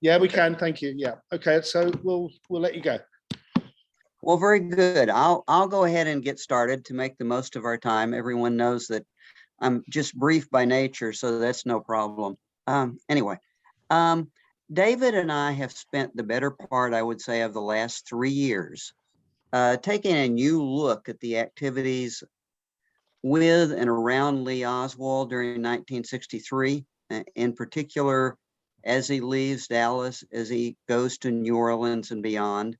Yeah, we can. Thank you. Yeah. Okay. So we'll let you go. Well, very good. I'll go ahead and get started to make the most of our time. Everyone knows that I'm just brief by nature, so that's no problem. Anyway, David and I have spent the better part, I would say, of the last 3 years taking a new look at the activities with and around Lee Oswald during 1963, in particular, as he leaves Dallas, as he goes to New Orleans and beyond.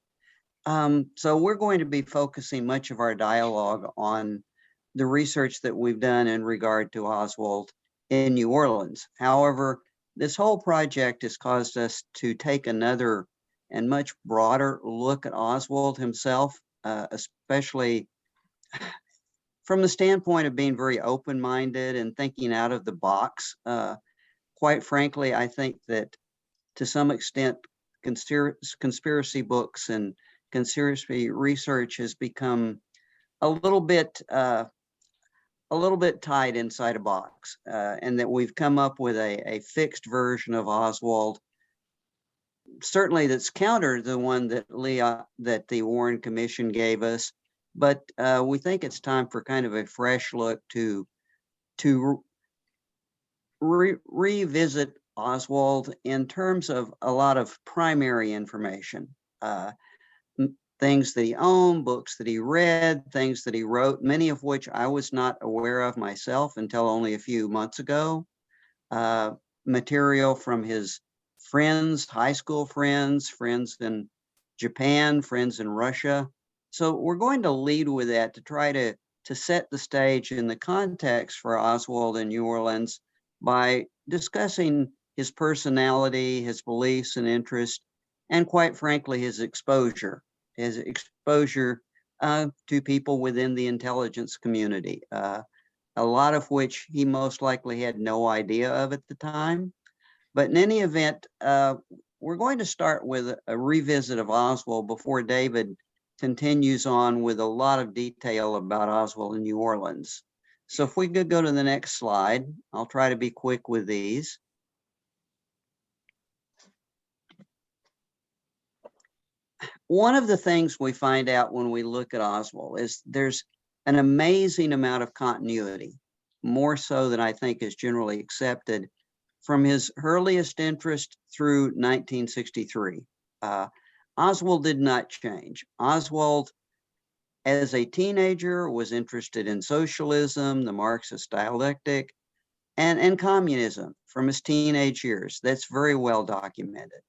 So we're going to be focusing much of our dialogue on the research that we've done in regard to Oswald in New Orleans. However, this whole project has caused us to take another and much broader look at Oswald himself, especially from the standpoint of being very open-minded and thinking out of the box. Quite frankly, I think that to some extent, conspiracy books and conspiracy research has become a little bit tied inside a box, and that we've come up with a fixed version of Oswald, certainly that's counter to the one that that the Warren Commission gave us. But we think it's time for kind of a fresh look to revisit Oswald in terms of a lot of primary information, things that he owned, books that he read, things that he wrote, many of which I was not aware of myself until only a few months ago. Material from his friends, high school friends, friends in Japan, friends in Russia. So we're going to lead with that to try to set the stage in the context for Oswald in New Orleans by discussing his personality, his beliefs and interests, and quite frankly, his exposure to people within the intelligence community, a lot of which he most likely had no idea of at the time. But in any event, we're going to start with a revisit of Oswald before David continues on with a lot of detail about Oswald in New Orleans. So if we could go to the next slide, I'll try to be quick with these. One of the things we find out when we look at Oswald is there's an amazing amount of continuity, more so than I think is generally accepted, from his earliest interest through 1963. Oswald did not change. Oswald, as a teenager, was interested in socialism, the Marxist dialectic, and communism from his teenage years. That's very well documented.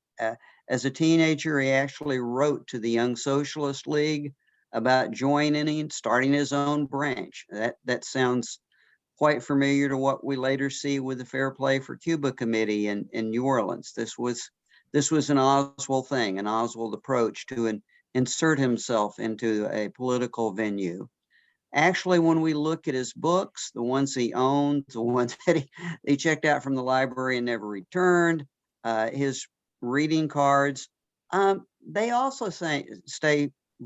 As a teenager, he actually wrote to the Young Socialist League about joining and starting his own branch. That sounds quite familiar to what we later see with the Fair Play for Cuba Committee in New Orleans. This was an Oswald thing, an Oswald approach to insert himself into a political venue. Actually, when we look at his books, the ones he owned, the ones that he checked out from the library and never returned, his reading cards, they also stay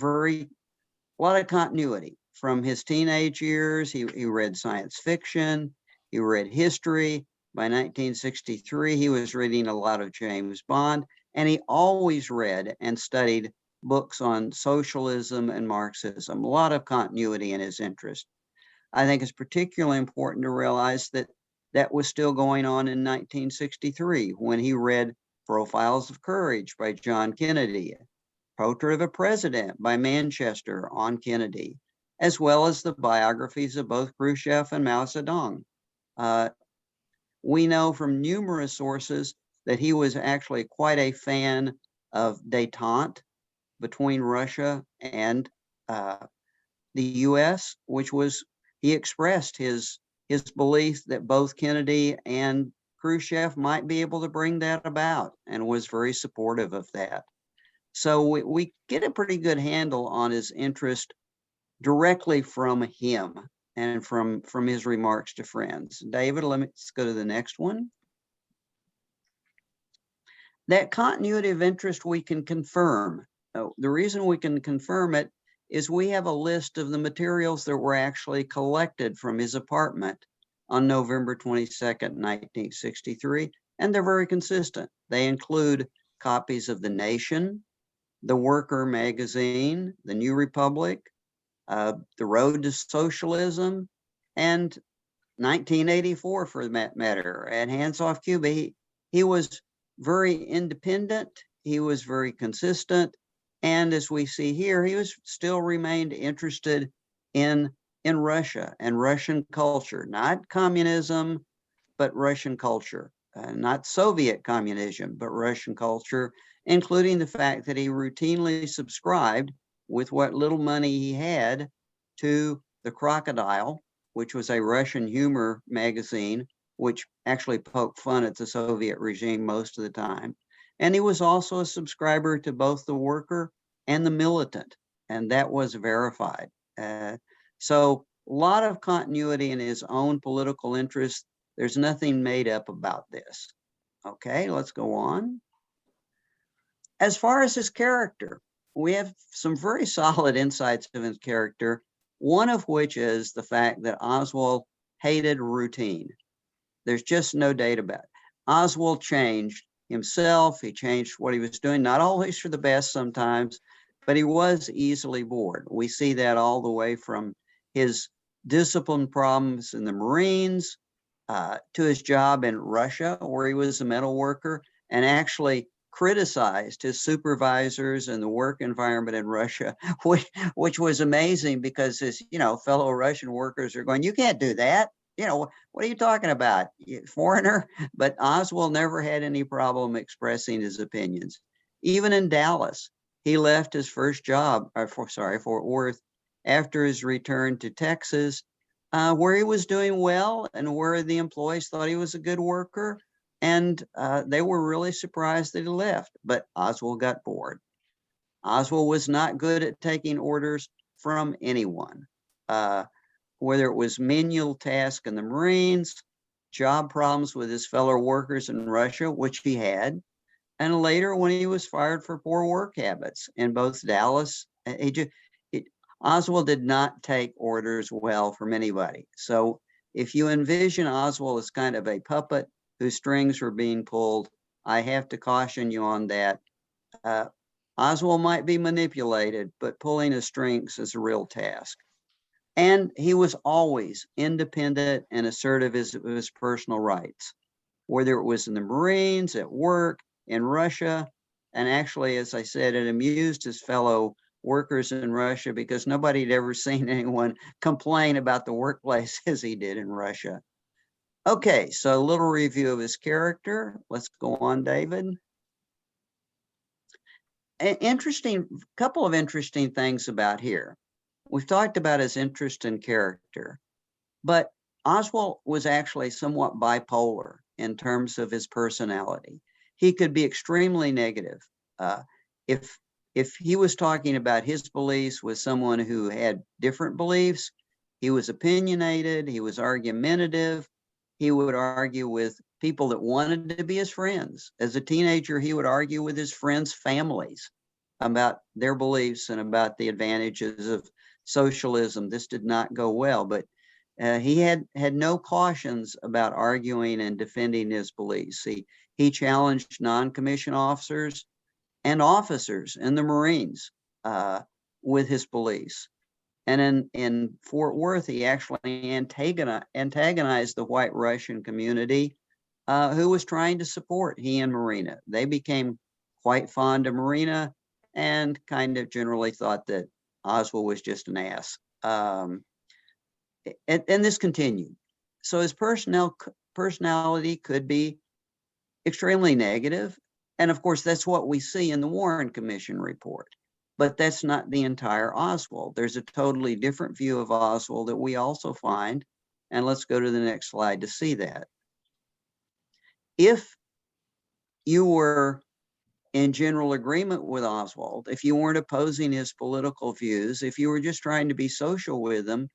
a lot of continuity. From his teenage years, he read science fiction, he read history. By 1963, he was reading a lot of James Bond, and he always read and studied books on socialism and Marxism, a lot of continuity in his interest. I think it's particularly important to realize that that was still going on in 1963 when he read Profiles of Courage by John Kennedy, Portrait of a President by Manchester on Kennedy, as well as the biographies of both Khrushchev and Mao Zedong. We know from numerous sources that he was actually quite a fan of détente between Russia and the US, which was, he expressed his belief that both Kennedy and Khrushchev might be able to bring that about, and was very supportive of that. So we get a pretty good handle on his interest directly from him and from his remarks to friends. David, let's go to the next one. That continuity of interest we can confirm. The reason we can confirm it is we have a list of the materials that were actually collected from his apartment on November 22nd, 1963, and they're very consistent. They include copies of The Nation, The Worker magazine, The New Republic, The Road to Socialism, and 1984 for that matter, at Hands Off Cuba. He was very independent, he was very consistent, and as we see here, he was still remained interested in Russia and Russian culture, not communism, but Russian culture, not Soviet communism, but Russian culture, including the fact that he routinely subscribed with what little money he had to The Crocodile, which was a Russian humor magazine, which actually poked fun at the Soviet regime most of the time. And he was also a subscriber to both The Worker and The Militant, and that was verified. So a lot of continuity in his own political interests. There's nothing made up about this. Okay, let's go on. As far as his character, we have some very solid insights of his character, one of which is the fact that Oswald hated routine. There's just no doubt about it. Oswald changed himself, he changed what he was doing, not always for the best sometimes, but he was easily bored. We see that all the way from his discipline problems in the Marines to his job in Russia, where he was a metal worker and actually criticized his supervisors and the work environment in Russia, which was amazing because his, fellow Russian workers are going, you can't do that. What are you talking about, you foreigner? But Oswald never had any problem expressing his opinions. Even in Dallas, he left his first job, Fort Worth, after his return to Texas, where he was doing well and where the employees thought he was a good worker. And they were really surprised that he left, but Oswald got bored. Oswald was not good at taking orders from anyone, whether it was menial tasks in the Marines, job problems with his fellow workers in Russia, which he had, and later when he was fired for poor work habits in both Dallas. Oswald did not take orders well from anybody. So if you envision Oswald as kind of a puppet whose strings were being pulled, I have to caution you on that. Oswald might be manipulated, but pulling his strings is a real task. And he was always independent and assertive of his personal rights, whether it was in the Marines, at work, in Russia. And actually, as I said, it amused his fellow workers in Russia because nobody had ever seen anyone complain about the workplace as he did in Russia. Okay, so a little review of his character. Let's go on, David. Couple of interesting things about here. We've talked about his interest in character, but Oswald was actually somewhat bipolar in terms of his personality. He could be extremely negative. If he was talking about his beliefs with someone who had different beliefs, he was opinionated, he was argumentative, he would argue with people that wanted to be his friends. As a teenager, he would argue with his friends' families about their beliefs and about the advantages of socialism. This did not go well, but he had no cautions about arguing and defending his beliefs. He challenged non-commissioned officers and officers in the Marines with his beliefs. And in Fort Worth, he actually antagonized the white Russian community who was trying to support he and Marina. They became quite fond of Marina and kind of generally thought that Oswald was just an ass. And this continued. So his personality could be extremely negative. And of course, that's what we see in the Warren Commission report. But that's not the entire Oswald. There's a totally different view of Oswald that we also find. And let's go to the next slide to see that. If you were in general agreement with Oswald, if you weren't opposing his political views, if you were just trying to be social with him,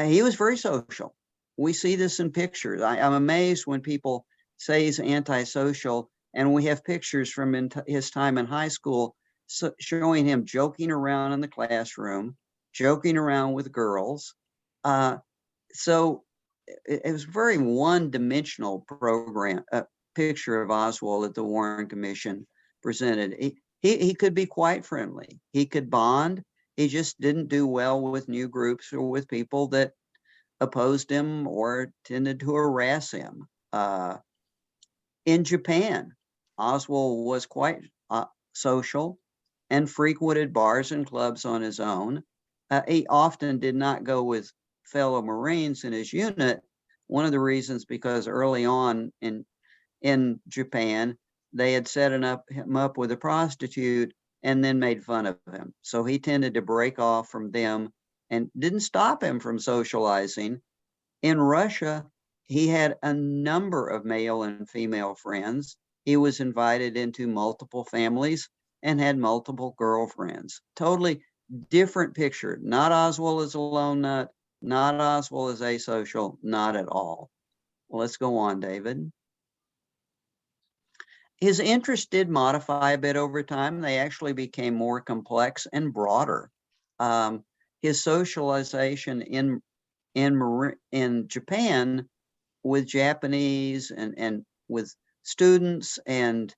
he was very social. We see this in pictures. I'm amazed when people say he's antisocial, and we have pictures from his time in high school showing him joking around in the classroom, joking around with girls. So it was very one-dimensional picture of Oswald at the Warren Commission. presented. He could be quite friendly. He could bond. He just didn't do well with new groups or with people that opposed him or tended to harass him. In Japan, Oswald was quite social and frequented bars and clubs on his own. He often did not go with fellow Marines in his unit. One of the reasons because early on in Japan, they had set him up with a prostitute and then made fun of him. So he tended to break off from them and didn't stop him from socializing. In Russia, he had a number of male and female friends. He was invited into multiple families and had multiple girlfriends. Totally different picture. Not Oswald as a lone nut, not Oswald as asocial, not at all. Well, let's go on, David. His interests did modify a bit over time. They actually became more complex and broader. His socialization in Japan with Japanese and with students and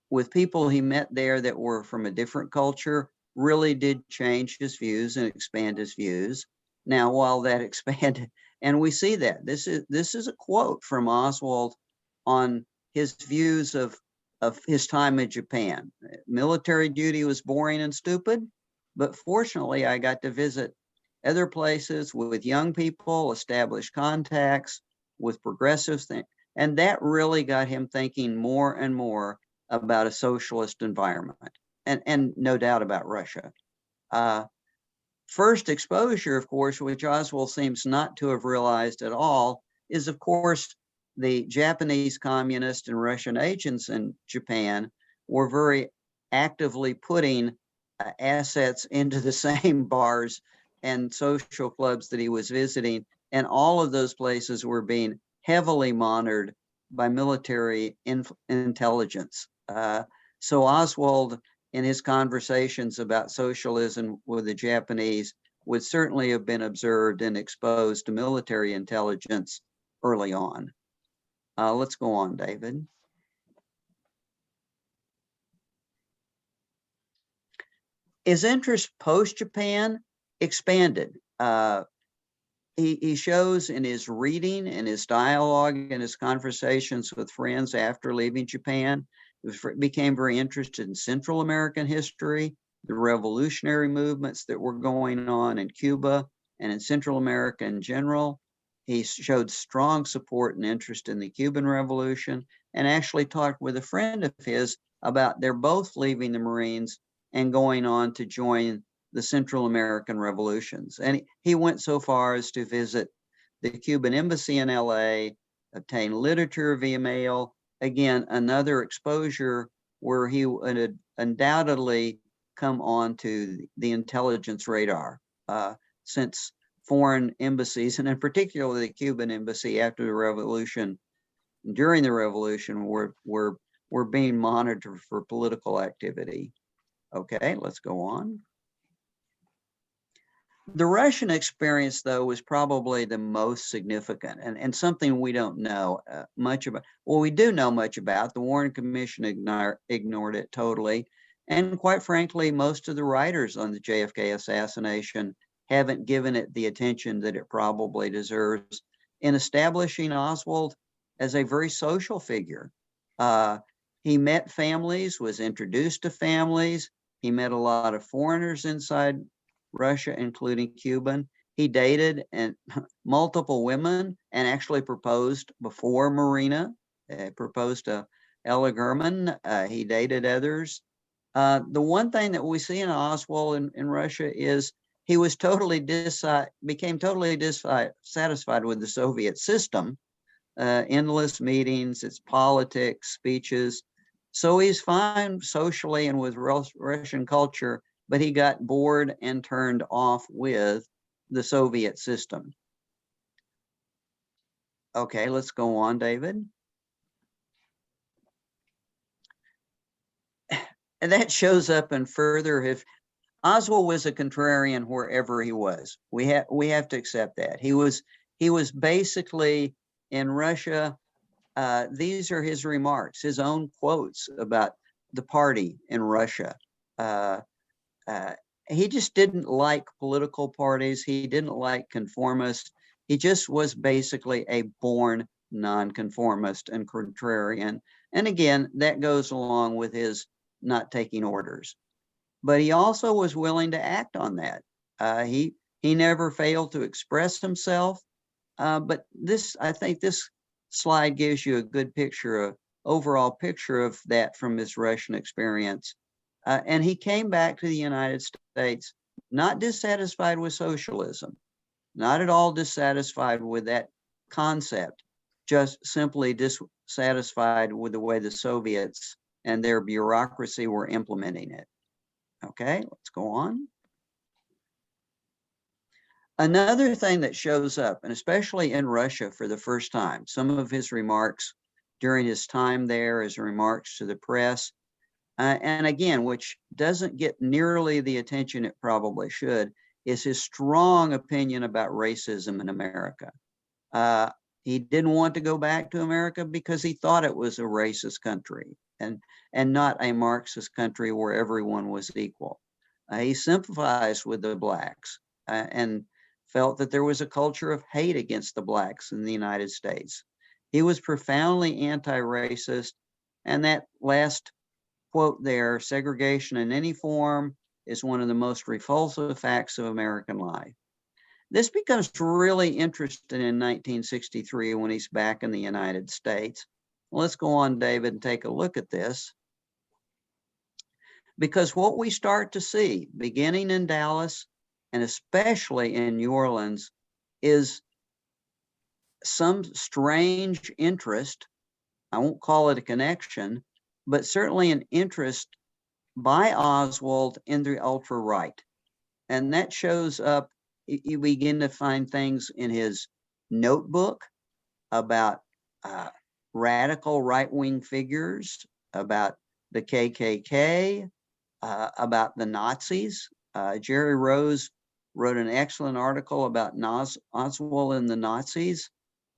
with people he met there that were from a different culture really did change his views and expand his views. Now, while that expanded, and we see that this is a quote from Oswald on his views of his time in Japan. Military duty was boring and stupid, but fortunately I got to visit other places with young people, establish contacts with progressive things, and that really got him thinking more and more about a socialist environment, and no doubt about Russia. First exposure, of course, which Oswald seems not to have realized at all, is of course the Japanese communist and Russian agents in Japan were very actively putting assets into the same bars and social clubs that he was visiting. And all of those places were being heavily monitored by military intelligence. So Oswald, in his conversations about socialism with the Japanese, would certainly have been observed and exposed to military intelligence early on. Let's go on, David. His interest post-Japan expanded. He shows in his reading, in his dialogue, in his conversations with friends after leaving Japan, became very interested in Central American history, the revolutionary movements that were going on in Cuba and in Central America in general. He showed strong support and interest in the Cuban Revolution, and actually talked with a friend of his about they're both leaving the Marines and going on to join the Central American revolutions. And he went so far as to visit the Cuban embassy in LA, obtain literature via mail. Again, another exposure where he would undoubtedly come on to the intelligence radar, since foreign embassies, and in particular the Cuban embassy after the revolution, during the revolution, were being monitored for political activity. Okay, let's go on. The Russian experience, though, was probably the most significant, and something we don't know much about. Well, we do know much about. The Warren Commission ignored it totally. And quite frankly, most of the writers on the JFK assassination haven't given it the attention that it probably deserves in establishing Oswald as a very social figure. He met families, was introduced to families. He met a lot of foreigners inside Russia, including Cuban. He dated multiple women and actually proposed before Marina, proposed to Ella German. He dated others. The one thing that we see in Oswald in Russia is he was became totally dissatisfied with the Soviet system, endless meetings, its politics, speeches. So he's fine socially and with Russian culture, but he got bored and turned off with the Soviet system. Okay, let's go on, David. And that shows up in further, if Oswald was a contrarian wherever he was. We have to accept that. He was basically in Russia. These are his remarks, his own quotes about the party in Russia. He just didn't like political parties. He didn't like conformists. He just was basically a born nonconformist and contrarian. And again, that goes along with his not taking orders. But he also was willing to act on that. He never failed to express himself. But this, I think this slide gives you a good picture, overall picture of that from his Russian experience. And he came back to the United States, not dissatisfied with socialism, not at all dissatisfied with that concept, just simply dissatisfied with the way the Soviets and their bureaucracy were implementing it. Okay, let's go on. Another thing that shows up, and especially in Russia for the first time, some of his remarks during his time there, his remarks to the press, and again, which doesn't get nearly the attention it probably should, is his strong opinion about racism in America. He didn't want to go back to America because he thought it was a racist country and not a Marxist country where everyone was equal. He sympathized with the blacks and felt that there was a culture of hate against the blacks in the United States. He was profoundly anti-racist, and that last quote there, segregation in any form is one of the most repulsive facts of American life. This becomes really interesting in 1963 when he's back in the United States. Let's go on, David, and take a look at this. Because what we start to see, beginning in Dallas and especially in New Orleans, is some strange interest. I won't call it a connection, but certainly an interest by Oswald in the ultra-right. And that shows up, you begin to find things in his notebook about radical right-wing figures, about the KKK, about the Nazis. Jerry Rose wrote an excellent article about Oswald and the Nazis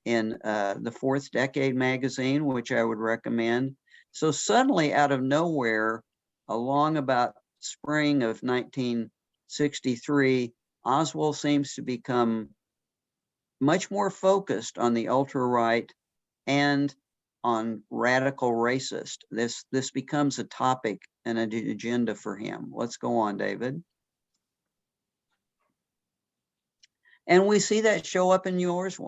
in the Fourth Decade magazine, which I would recommend. So suddenly, out of nowhere, along about spring of 1963, Oswald seems to become much more focused on the ultra-right and on radical racist. This becomes a topic and an agenda for him. Let's go on, David. And we see that show up in yours.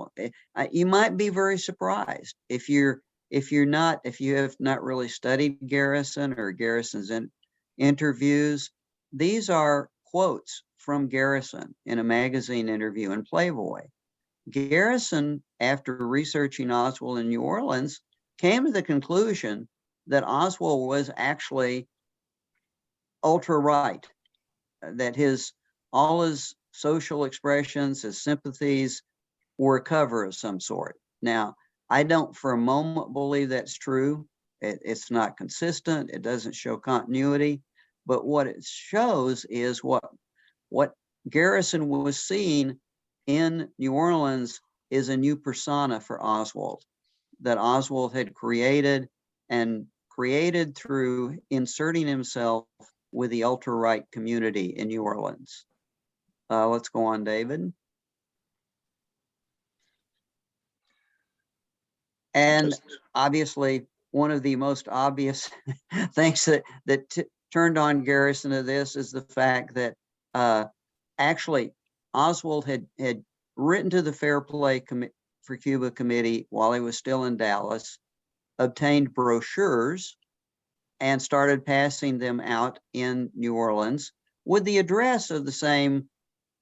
You might be very surprised if you have not really studied Garrison or Garrison's interviews. These are quotes from Garrison in a magazine interview in Playboy. Garrison, after researching Oswald in New Orleans, came to the conclusion that Oswald was actually ultra-right, that all his social expressions, his sympathies were a cover of some sort. Now, I don't for a moment believe that's true. It's not consistent. It doesn't show continuity. But what it shows is what Garrison was seeing in New Orleans is a new persona for Oswald, that Oswald had created through inserting himself with the ultra-right community in New Orleans. Let's go on, David. And obviously, one of the most obvious things that turned on Garrison to this is the fact that actually Oswald had written to the Fair Play for Cuba Committee while he was still in Dallas, obtained brochures, and started passing them out in New Orleans with the address of the same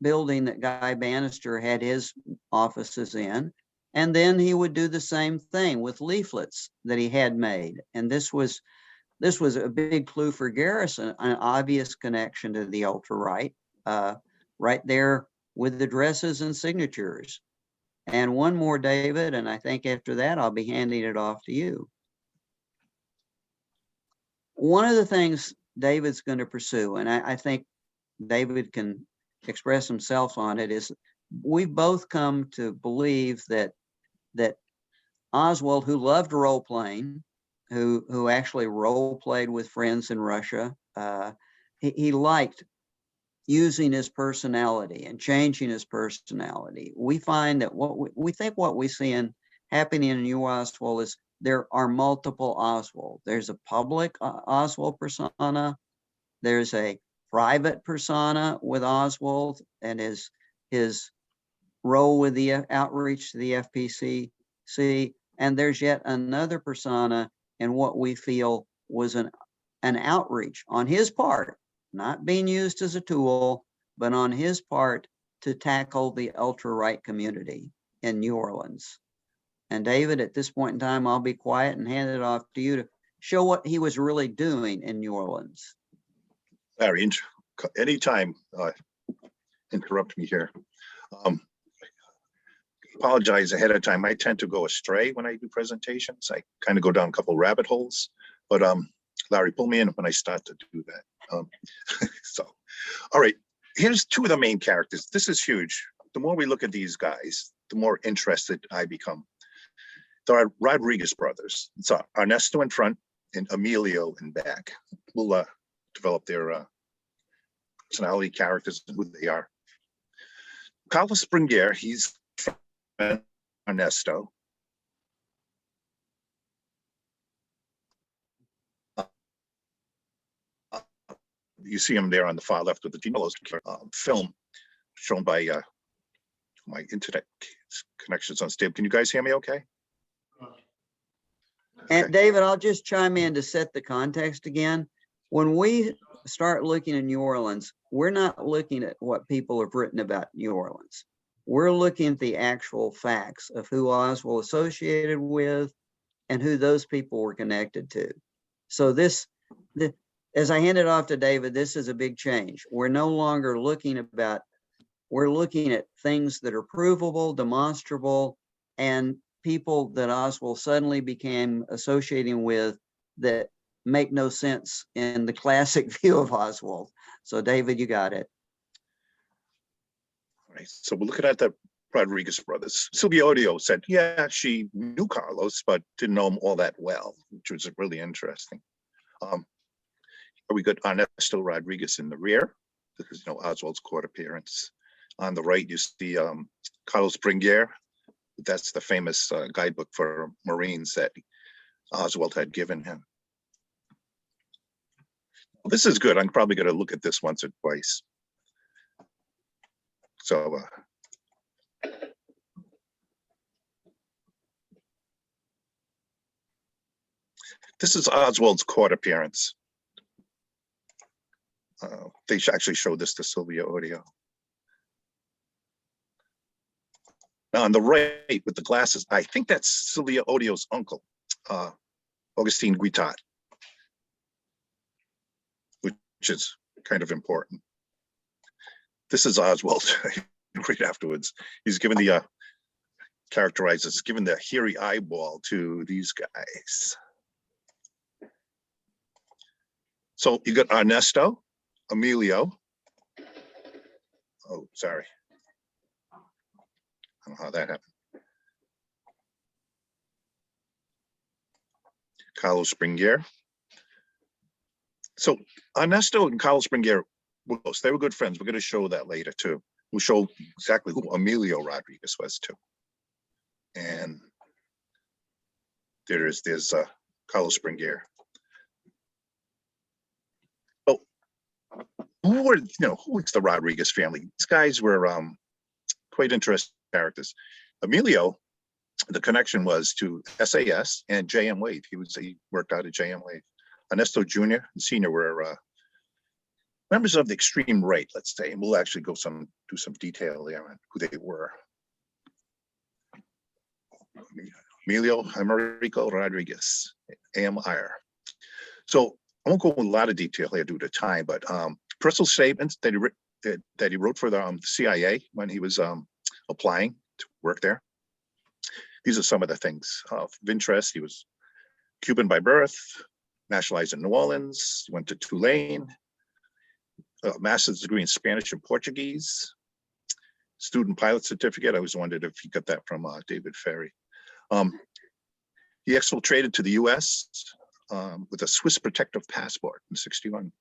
building that Guy Bannister had his offices in. And then he would do the same thing with leaflets that he had made. And this was a big clue for Garrison, an obvious connection to the ultra-right, right there with addresses and signatures. And one more, David, and I think after that, I'll be handing it off to you. One of the things David's going to pursue, and I think David can express himself on it, is we've both come to believe that Oswald, who loved role-playing, who actually role played with friends in Russia. He liked using his personality and changing his personality. We find that we think what we see happening in New Oswald is there are multiple Oswald. There's a public Oswald persona. There's a private persona with Oswald and his role with the outreach to the FPCC. And there's yet another persona in what we feel was an outreach on his part, not being used as a tool, but on his part to tackle the ultra-right community in New Orleans. And David, at this point in time, I'll be quiet and hand it off to you to show what he was really doing in New Orleans. Larry, anytime, interrupt me here. Apologize ahead of time. I tend to go astray when I do presentations. I kind of go down a couple rabbit holes, but Larry, pull me in when I start to do that. So, all right, here's two of the main characters. This is huge. The more we look at these guys, the more interested I become. There are Rodriguez brothers. It's Arnesto in front and Emilio in back. We'll develop their personality, characters, and who they are. Carlos Springer, he's Arnesto. You see him there on the far left with the Genelos film shown by my internet connection's unstable. Can you guys hear me okay? And David, I'll just chime in to set the context again. When we start looking at New Orleans, we're not looking at what people have written about New Orleans. We're looking at the actual facts of who Oswald associated with and who those people were connected to. So as I hand it off to David, this is a big change. We're no longer looking at, we're looking at things that are provable, demonstrable, and people that Oswald suddenly became associating with that make no sense in the classic view of Oswald. So David, you got it. All right, so we're looking at the Rodriguez brothers. Sylvia Odio said, yeah, she knew Carlos, but didn't know him all that well, which was really interesting. We got Arnesto Rodriguez in the rear. This is, Oswald's court appearance. On the right, you see Carlos Springer. That's the famous guidebook for Marines that Oswald had given him. This is good. I'm probably going to look at this once or twice. So, this is Oswald's court appearance. They actually showed this to Sylvia Odio. Now on the right with the glasses, I think that's Sylvia Odio's uncle, Augustine Guittat, which is kind of important. This is Oswald right afterwards. He's given the, characterizes, given the hairy eyeball to these guys. So you got Arnesto, Emilio. Oh, sorry. I don't know how that happened. Carlos Springer. So Arnesto and Carlos Springer were close. They were good friends. We're going to show that later too. We'll show exactly who Emilio Rodriguez was too. And there's Carlos Springer. So who is the Rodriguez family? These guys were quite interesting characters. Emilio, the connection was to SAS and JM Wave. He worked out at JM Wave. Ernesto Jr. and Sr. were members of the extreme right, let's say, and we'll actually do some detail there on who they were. Emilio Americo Rodriguez, AMIR. So I won't go into a lot of detail here due to time, but personal statements that he wrote for the CIA when he was applying to work there. These are some of the things of interest. He was Cuban by birth, nationalized in New Orleans, went to Tulane, a master's degree in Spanish and Portuguese, student pilot certificate. I always wondered if he got that from David Ferry. He exfiltrated to the US with a Swiss protective passport in '61.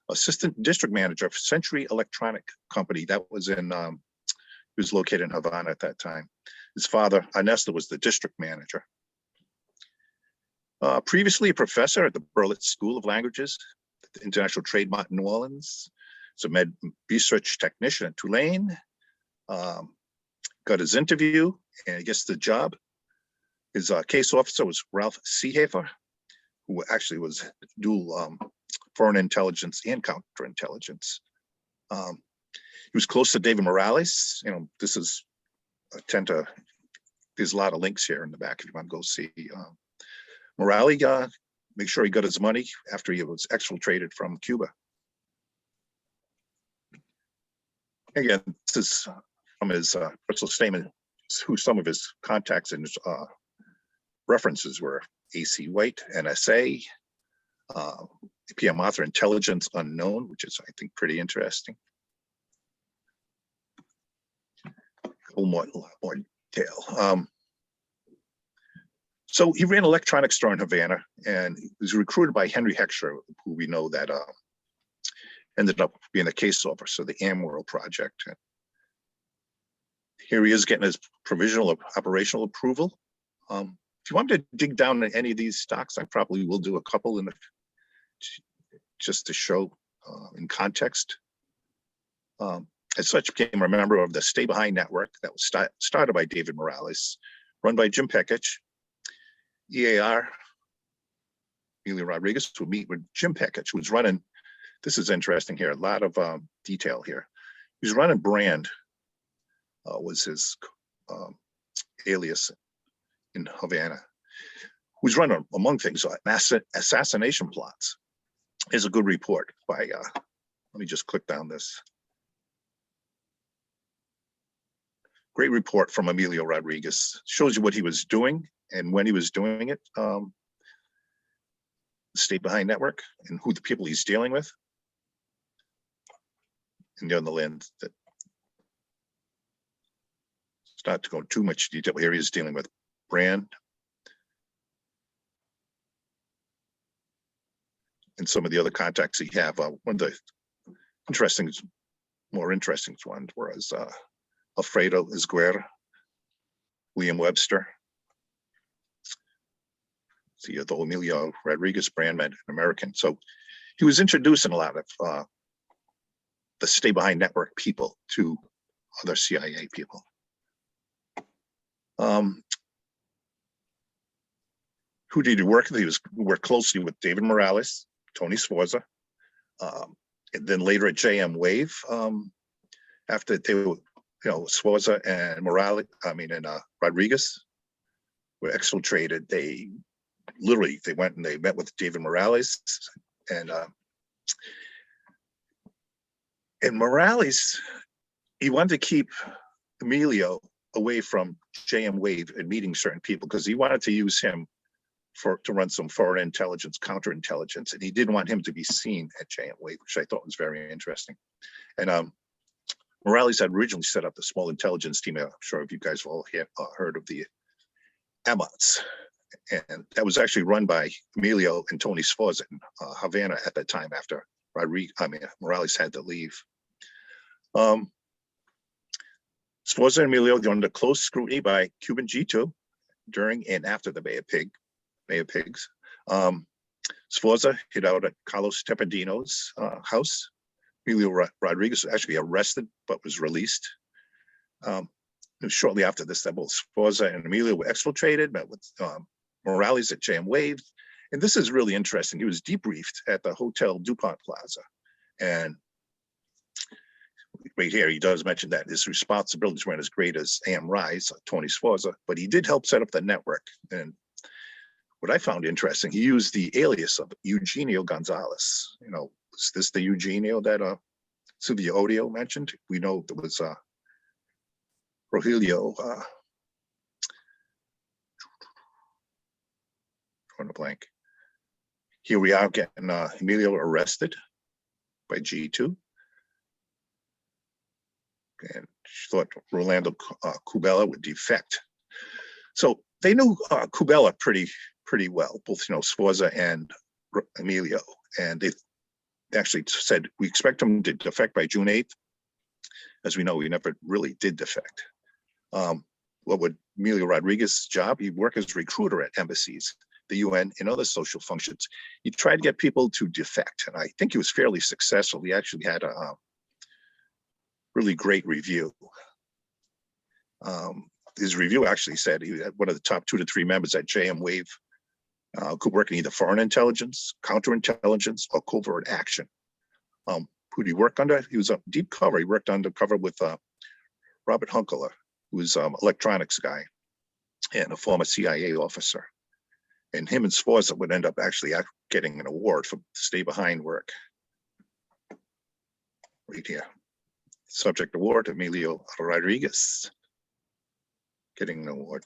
Assistant district manager of Century Electronic Company. That was in, he was located in Havana at that time. His father, Arnesto, was the district manager. Previously a professor at the Berlitz School of Languages, at the International Trade Mart in New Orleans. He's a med research technician at Tulane. Got his interview and he gets the job. His case officer was Ralph Seehafer, who actually was dual foreign intelligence and counterintelligence. He was close to David Morales. You know, this is, there's a lot of links here in the back if you want to go see. Morales, make sure he got his money after he was exfiltrated from Cuba. Again, this is from his personal statement, who some of his contacts and references were A.C. White, NSA, PM author Intelligence Unknown, which is, I think, pretty interesting. A little more detail. So he ran an electronics store in Havana and he was recruited by Henry Heckscher, who we know that ended up being a case officer, the AmWorld project. And here he is getting his provisional operational approval. If you want me to dig down in any of these stocks, I probably will do a couple in the, just to show in context. As such, became a member of the Stay Behind network that was started by David Morales, run by Jim Pekich. EAR, Arnesto Rodriguez, would meet with Jim Pekich, who was running, this is interesting here, a lot of detail here. He was running Brand, was his alias in Havana, who was running, among things, assassination plots. Here's a good report by, let me just click down this. Great report from Arnesto Rodriguez. Shows you what he was doing and when he was doing it. The Stay Behind network and who the people he's dealing with. And on the land that, it's not to go too much detail here, he's dealing with Brand and some of the other contacts he have. One of the more interesting ones was Alfredo Esguerra, William Webster, the Arnesto Rodriguez Brand man, an American. So he was introducing a lot of the Stay Behind network people to other CIA people. Who did he work with? He worked closely with David Morales, Tony Sforza, and then later at JM Wave. After they were, Sforza and Morales, and Rodriguez were exfiltrated, they went and they met with David Morales, and Morales, he wanted to keep Emilio away from JM Wave and meeting certain people because he wanted to use him to run some foreign intelligence, counterintelligence, and he didn't want him to be seen at JM Wave, which I thought was very interesting. And Morales had originally set up the small intelligence team. I'm sure if you guys have all heard of the AMOTs. And that was actually run by Emilio and Tony Sforza in Havana at that time after Morales had to leave. Sforza and Emilio were under close scrutiny by Cuban G2 during and after the Bay of Pigs. Sforza hid out at Carlos Tepedino's house. Emilio Rodriguez was actually arrested but was released. Shortly after this, both Sforza and Emilio were exfiltrated, met with Morales at JM Wave. And this is really interesting. He was debriefed at the Hotel DuPont Plaza. And right here, he does mention that his responsibilities weren't as great as AM Rise, Tony Sforza, but he did help set up the network. And what I found interesting, he used the alias of Eugenio Gonzalez. Is this the Eugenio that Silvio Odio mentioned? We know there was Rogelio, drawing a blank. Here we are getting Emilio arrested by G2. And she thought Rolando Cubella would defect. So they knew Kubela pretty well, both, Sforza and Emilio, and they actually said, we expect him to defect by June 8th. As we know, he never really did defect. What would Emilio Rodriguez's job? He'd work as a recruiter at embassies, the UN, and other social functions. He tried to get people to defect, and I think he was fairly successful. He actually had a really great review. His review actually said he had one of the top 2 to 3 members at JM Wave, could work in either foreign intelligence, counterintelligence, or covert action. Who did he work under? He was a deep cover. He worked undercover with Robert Hunkeler, who was electronics guy and a former CIA officer. And him and Sforza would end up actually getting an award for stay behind work. Right here. Subject award, Emilio Rodriguez, getting an award.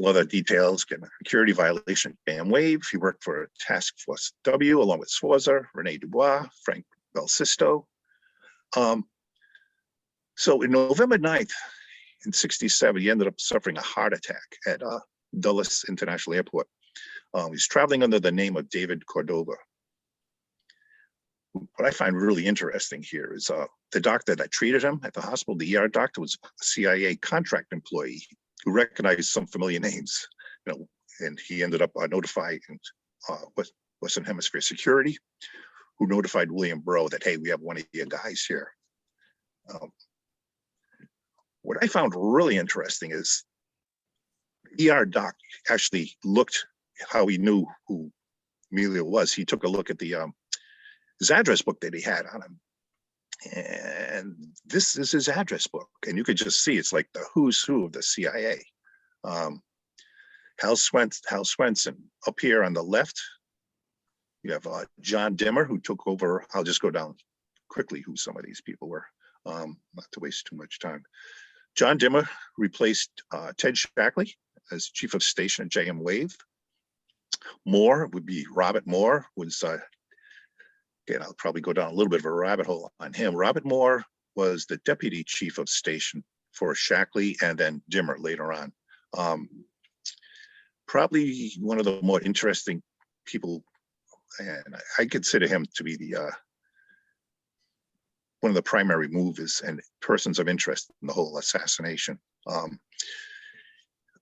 Other details, security violation, Jam Wave. He worked for Task Force W along with Sforza, Rene Dubois, Frank Belsisto. So in November 9th, in 1967, he ended up suffering a heart attack at Dulles International Airport. He's traveling under the name of David Cordova. What I find really interesting here is the doctor that treated him at the hospital, the ER doctor, was a CIA contract employee who recognized some familiar names, and he ended up notifying Western Hemisphere Security, who notified William Bro that, hey, we have one of your guys here. What I found really interesting is ER doc actually looked how he knew who Emilio was. He took a look at his address book that he had on him. And this is his address book. And you could just see it's like the who's who of the CIA. Hal Swenson. Up here on the left, you have John Dimmer, who took over. I'll just go down quickly who some of these people were, not to waste too much time. John Dimmer replaced Ted Shackley as chief of station at JM Wave. Moore would be Robert Moore, was again, I'll probably go down a little bit of a rabbit hole on him. Robert Moore was the deputy chief of station for Shackley and then Dimmer later on. Probably one of the more interesting people, and I consider him to be one of the primary movers and persons of interest in the whole assassination.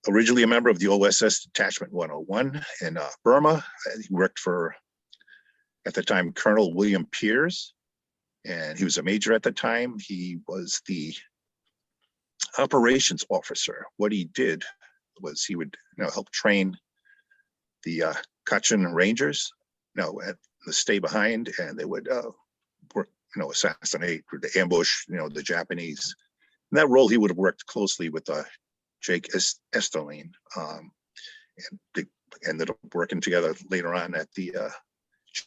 Originally a member of the OSS Detachment 101 in Burma. He worked for, at the time, Colonel William Piers, and he was a major at the time. He was the operations officer. What he did was he would help train the Kachin Rangers, at the stay behind, and they would work, assassinate, or the ambush, the Japanese. In that role, he would have worked closely with Jake Esterline, and they ended up working together later on at the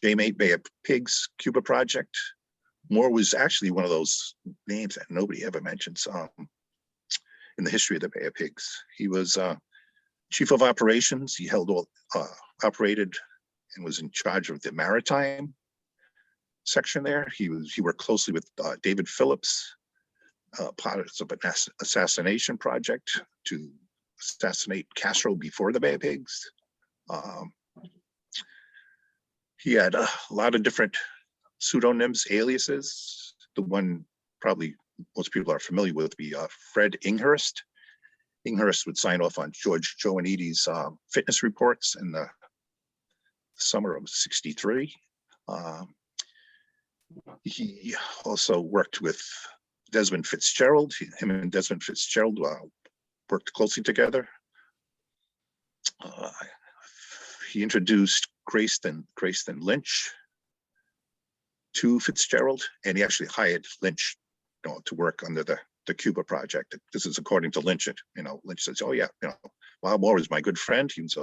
J-Mate Bay of Pigs Cuba project. Moore was actually one of those names that nobody ever mentions in the history of the Bay of Pigs. He was chief of operations. He operated and was in charge of the maritime section there. He worked closely with David Phillips, part of an assassination project to assassinate Castro before the Bay of Pigs. He had a lot of different pseudonyms, aliases. The one probably most people are familiar with would be Fred Inghurst. Inghurst would sign off on George Joannides' fitness reports in the summer of '63. He also worked with Desmond Fitzgerald. Him and Desmond Fitzgerald worked closely together. He introduced Grayston Lynch to Fitzgerald, and he actually hired Lynch, to work under the Cuba project. This is according to Lynch. Lynch says, "Oh yeah, Bob Moore is my good friend. He was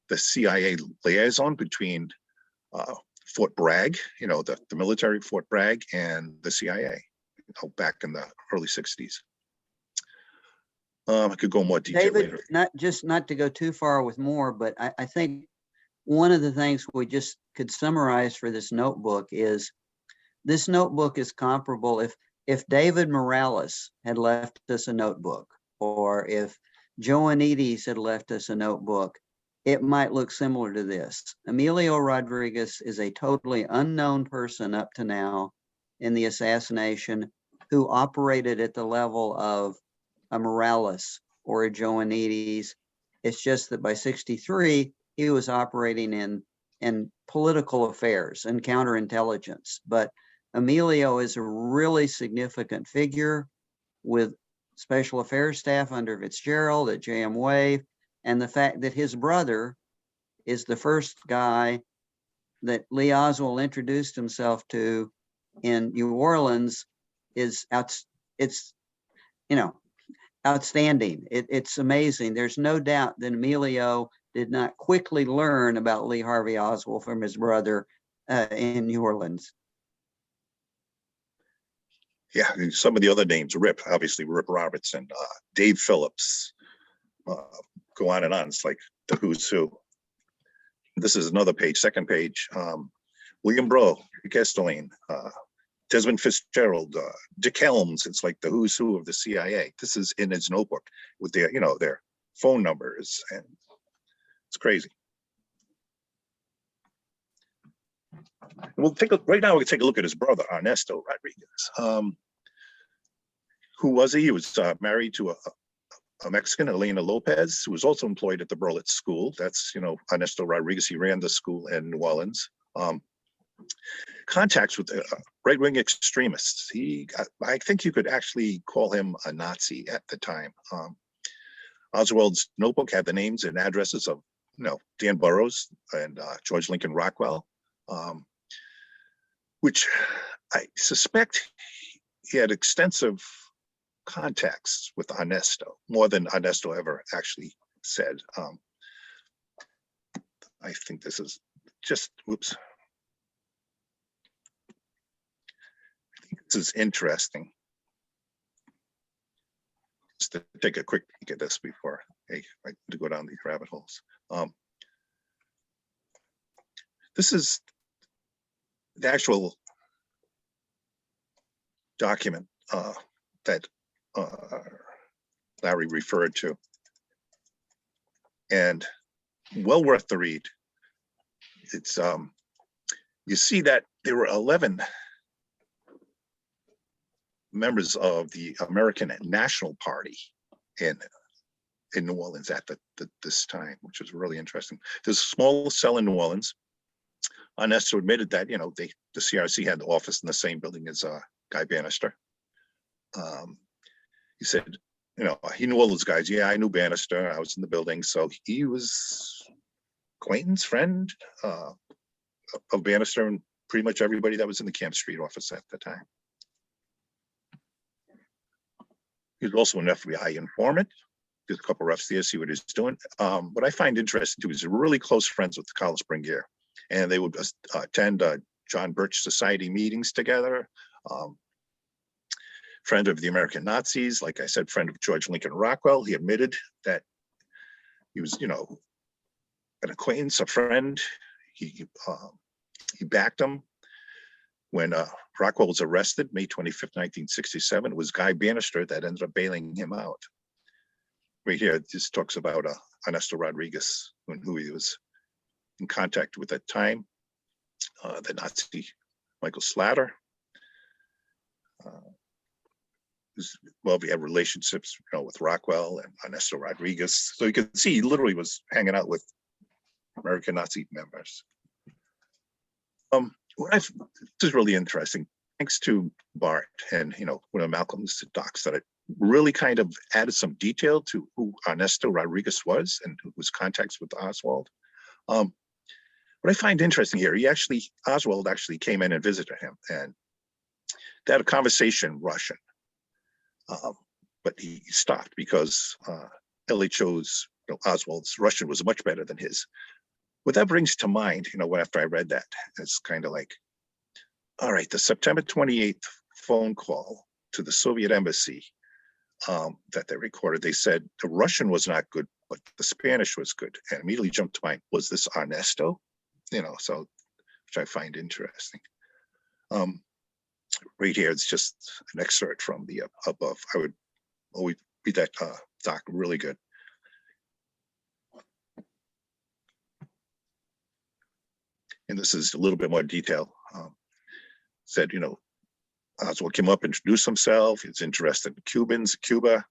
the CIA liaison between Fort Bragg, the military Fort Bragg, and the CIA, back in the early '60s." I could go more detail David, later. not to go too far with Moore, but I think one of the things we just could summarize for this notebook is comparable if David Morales had left us a notebook, or if Joanides had left us a notebook, it might look similar to this. Emilio Rodriguez is a totally unknown person up to now in the assassination, who operated at the level of a Morales or a Joanides. It's just that by 63, he was operating in political affairs and counterintelligence. But Emilio is a really significant figure with special affairs staff under Fitzgerald at JM Wave, and the fact that his brother is the first guy that Lee Oswald introduced himself to in New Orleans is outstanding. It's amazing. There's no doubt that Emilio did not quickly learn about Lee Harvey Oswald from his brother in New Orleans. Yeah, some of the other names, Rip Robertson, Dave Phillips, go on and on. It's like the who's who. This is another page, second page. William Breaux, Castellane, Desmond Fitzgerald, Dick Helms. It's like the who's who of the CIA. This is in his notebook with their, their phone numbers, and it's crazy. We'll take a, right now. We can take a look at his brother, Arnesto Rodriguez. Who was he? He was married to a Mexican, Elena Lopez, who was also employed at the Berlitz School. That's, Arnesto Rodriguez. He ran the school in New Orleans. Contacts with right-wing extremists. I think you could actually call him a Nazi at the time. Oswald's notebook had the names and addresses of, Dan Burroughs and George Lincoln Rockwell, which I suspect he had extensive contacts with Arnesto, more than Arnesto ever actually said. I think this is just, whoops. I think this is interesting. Just to take a quick peek at this before I to go down these rabbit holes. This is the actual document that Larry referred to, and well worth the read. It's you see that there were 11 members of the American National Party in New Orleans at this time, which was really interesting. There's a small cell in New Orleans. Arnesto admitted that the CRC had the office in the same building as Guy Bannister. He said, he knew all those guys. Yeah, I knew Bannister. I was in the building. So he was acquaintance, friend of Bannister and pretty much everybody that was in the Camp Street office at the time. He was also an FBI informant. Did a couple roughs there, see what he's doing. What I find interesting too, he's really close friends with Carlos Bringuier, and they would attend John Birch Society meetings together. Friend of the American Nazis, like I said, friend of George Lincoln Rockwell. He admitted that he was, an acquaintance, a friend. He backed him when Rockwell was arrested, May 25th, 1967. It was Guy Bannister that ended up bailing him out. Right here, this talks about Arnesto Rodriguez, who he was in contact with at the time. The Nazi Michael Slatter. Well, we have relationships, with Rockwell and Arnesto Rodriguez. So you can see he literally was hanging out with American Nazi members. This is really interesting. Thanks to Bart and one of Malcolm's docs, that it really kind of added some detail to who Arnesto Rodriguez was and whose contacts with Oswald. What I find interesting here, Oswald actually came in and visited him, and they had a conversation in Russian. But he stopped because LHO's, Oswald's Russian was much better than his. What that brings to mind, after I read that, it's kind of like, all right, the September 28th phone call to the Soviet embassy that they recorded, they said the Russian was not good, but the Spanish was good. And immediately jumped to mind, was this Arnesto? So which I find interesting. Right here, it's just an excerpt from the above. I would always read that doc really good. And this is a little bit more detail. Said, Oswald came up, introduced himself. He's interested in Cuba.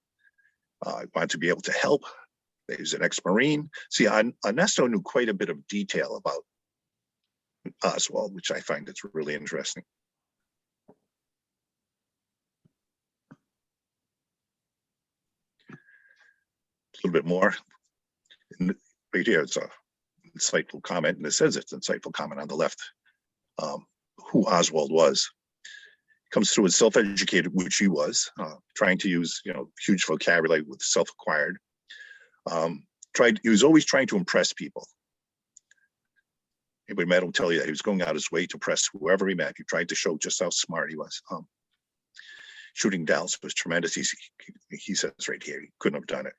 Wanted to be able to help. He's an ex-Marine. See, Arnesto knew quite a bit of detail about Oswald, which I find it's really interesting. A little bit more. Right here, it's a insightful comment, and it says it's an insightful comment on the left. Who Oswald was. Comes through as self-educated, which he was, trying to use, huge vocabulary with self-acquired. He was always trying to impress people. Anybody met him tell you that he was going out his way to impress whoever he met. He tried to show just how smart he was. Shooting Dallas was tremendous. He says right here, he couldn't have done it.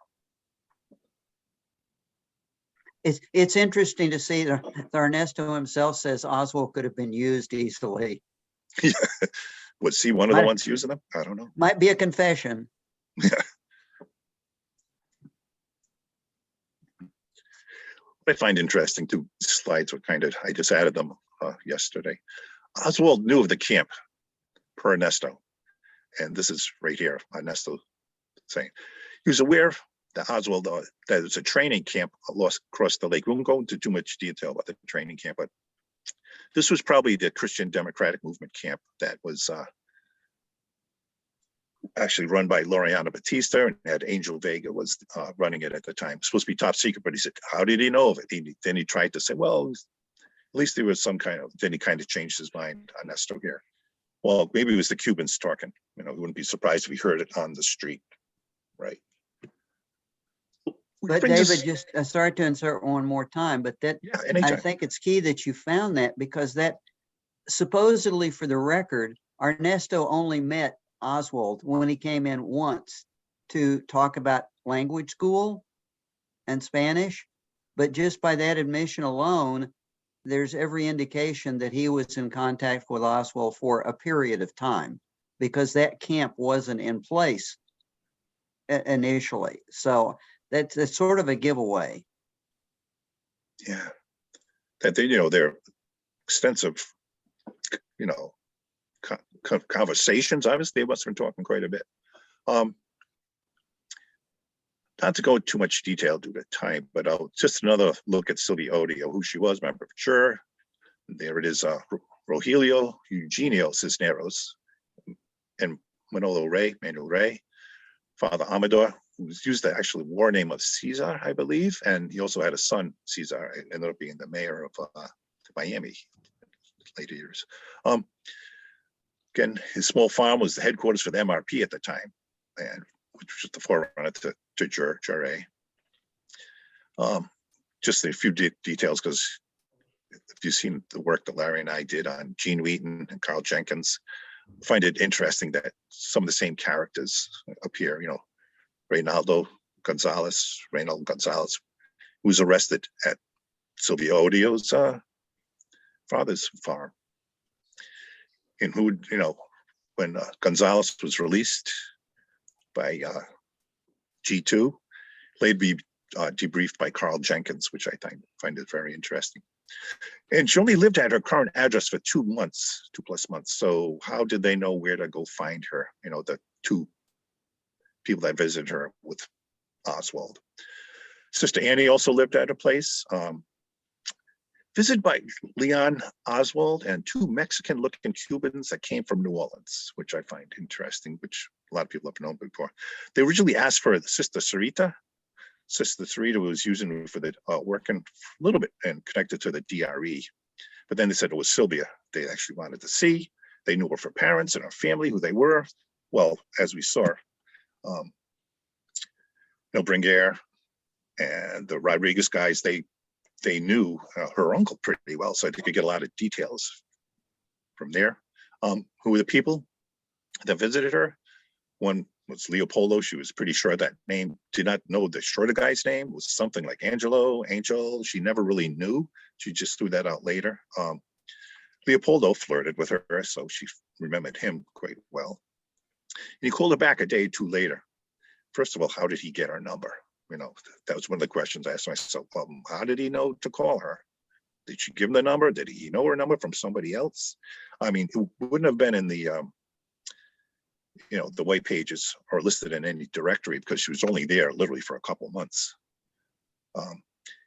It's interesting to see that Arnesto himself says Oswald could have been used easily. Yeah. Was he one of the ones using them? I don't know. Might be a confession. Yeah. What I find interesting, two slides were I just added them yesterday. Oswald knew of the camp per Ernesto. And this is right here, Ernesto saying. He was aware that Oswald, that it's a training camp across the lake. We won't go into too much detail about the training camp, but this was probably the Christian Democratic Movement camp that was actually run by Laureano Batista, and had Angel Vega was running it at the time. It was supposed to be top secret, but he said, how did he know of it? Then he tried to say, well, at least there was some then he kind of changed his mind on Ernesto here. Well, maybe it was the Cubans talking. He wouldn't be surprised if he heard it on the street, right? But David, just sorry to insert one more time, but that I think it's key that you found that, because that supposedly, for the record, Arnesto only met Oswald when he came in once to talk about language school and Spanish. But just by that admission alone, there's every indication that he was in contact with Oswald for a period of time, because that camp wasn't in place initially. So that's sort of a giveaway. Yeah, that their extensive, conversations. Obviously, they must have been talking quite a bit. Not to go into too much detail due to time, but just another look at Sylvia Odio, who she was, member of Sure. There it is, Rogelio Eugenio Cisneros and Manuel Rey, Father Amador, who was used the actual war name of Cesar, I believe, and he also had a son, Cesar, ended up being the mayor of Miami in later years. Again, his small farm was the headquarters for the MRP at the time, and which was the forerunner to JRA. Just a few details, because if you've seen the work that Larry and I did on Gene Wheaton and Carl Jenkins, I find it interesting that some of the same characters appear. Reynaldo Gonzalez, who was arrested at Sylvia Odio's father's farm. And who, when Gonzalez was released by G2, later be debriefed by Carl Jenkins, which I find it very interesting. And she only lived at her current address for 2 plus months. So how did they know where to go find her? The two people that visited her with Oswald. Sister Annie also lived at her place. Visited by Leon Oswald and 2 Mexican-looking Cubans that came from New Orleans, which I find interesting, which a lot of people have known before. They originally asked for Sister Sarita. Sister Sarita was using for the working a little bit and connected to the DRE. But then they said it was Sylvia they actually wanted to see. They knew her for parents and her family, who they were. Well, as we saw, Bringuer and the Rodriguez guys, they knew her uncle pretty well, so they could get a lot of details from there. Who were the people that visited her? One was Leopoldo. She was pretty sure that name, did not know the shorter guy's name was something like Angelo, Angel. She never really knew. She just threw that out later. Leopoldo flirted with her, so she remembered him quite well. And he called her back a day or two later. First of all, how did he get her number? You know, that was one of the questions I asked myself. How did he know to call her? Did she give him the number? Did he know her number from somebody else? I mean, it wouldn't have been in the, you know, the white pages or listed in any directory because she was only there literally for a couple months.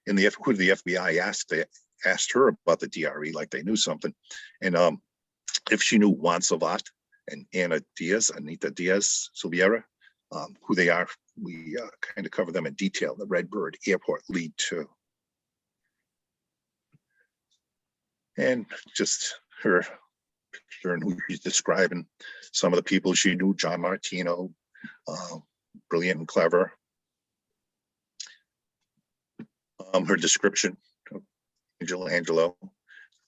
In the who the FBI asked, they asked her about the DRE like they knew something, and if she knew Juan Savat and Anita Diaz Silveira, who they are. We kind of cover them in detail. The Redbird Airport lead to, and just her and who she's describing. Some of the people she knew: John Martino, brilliant and clever. Her description of Angelo,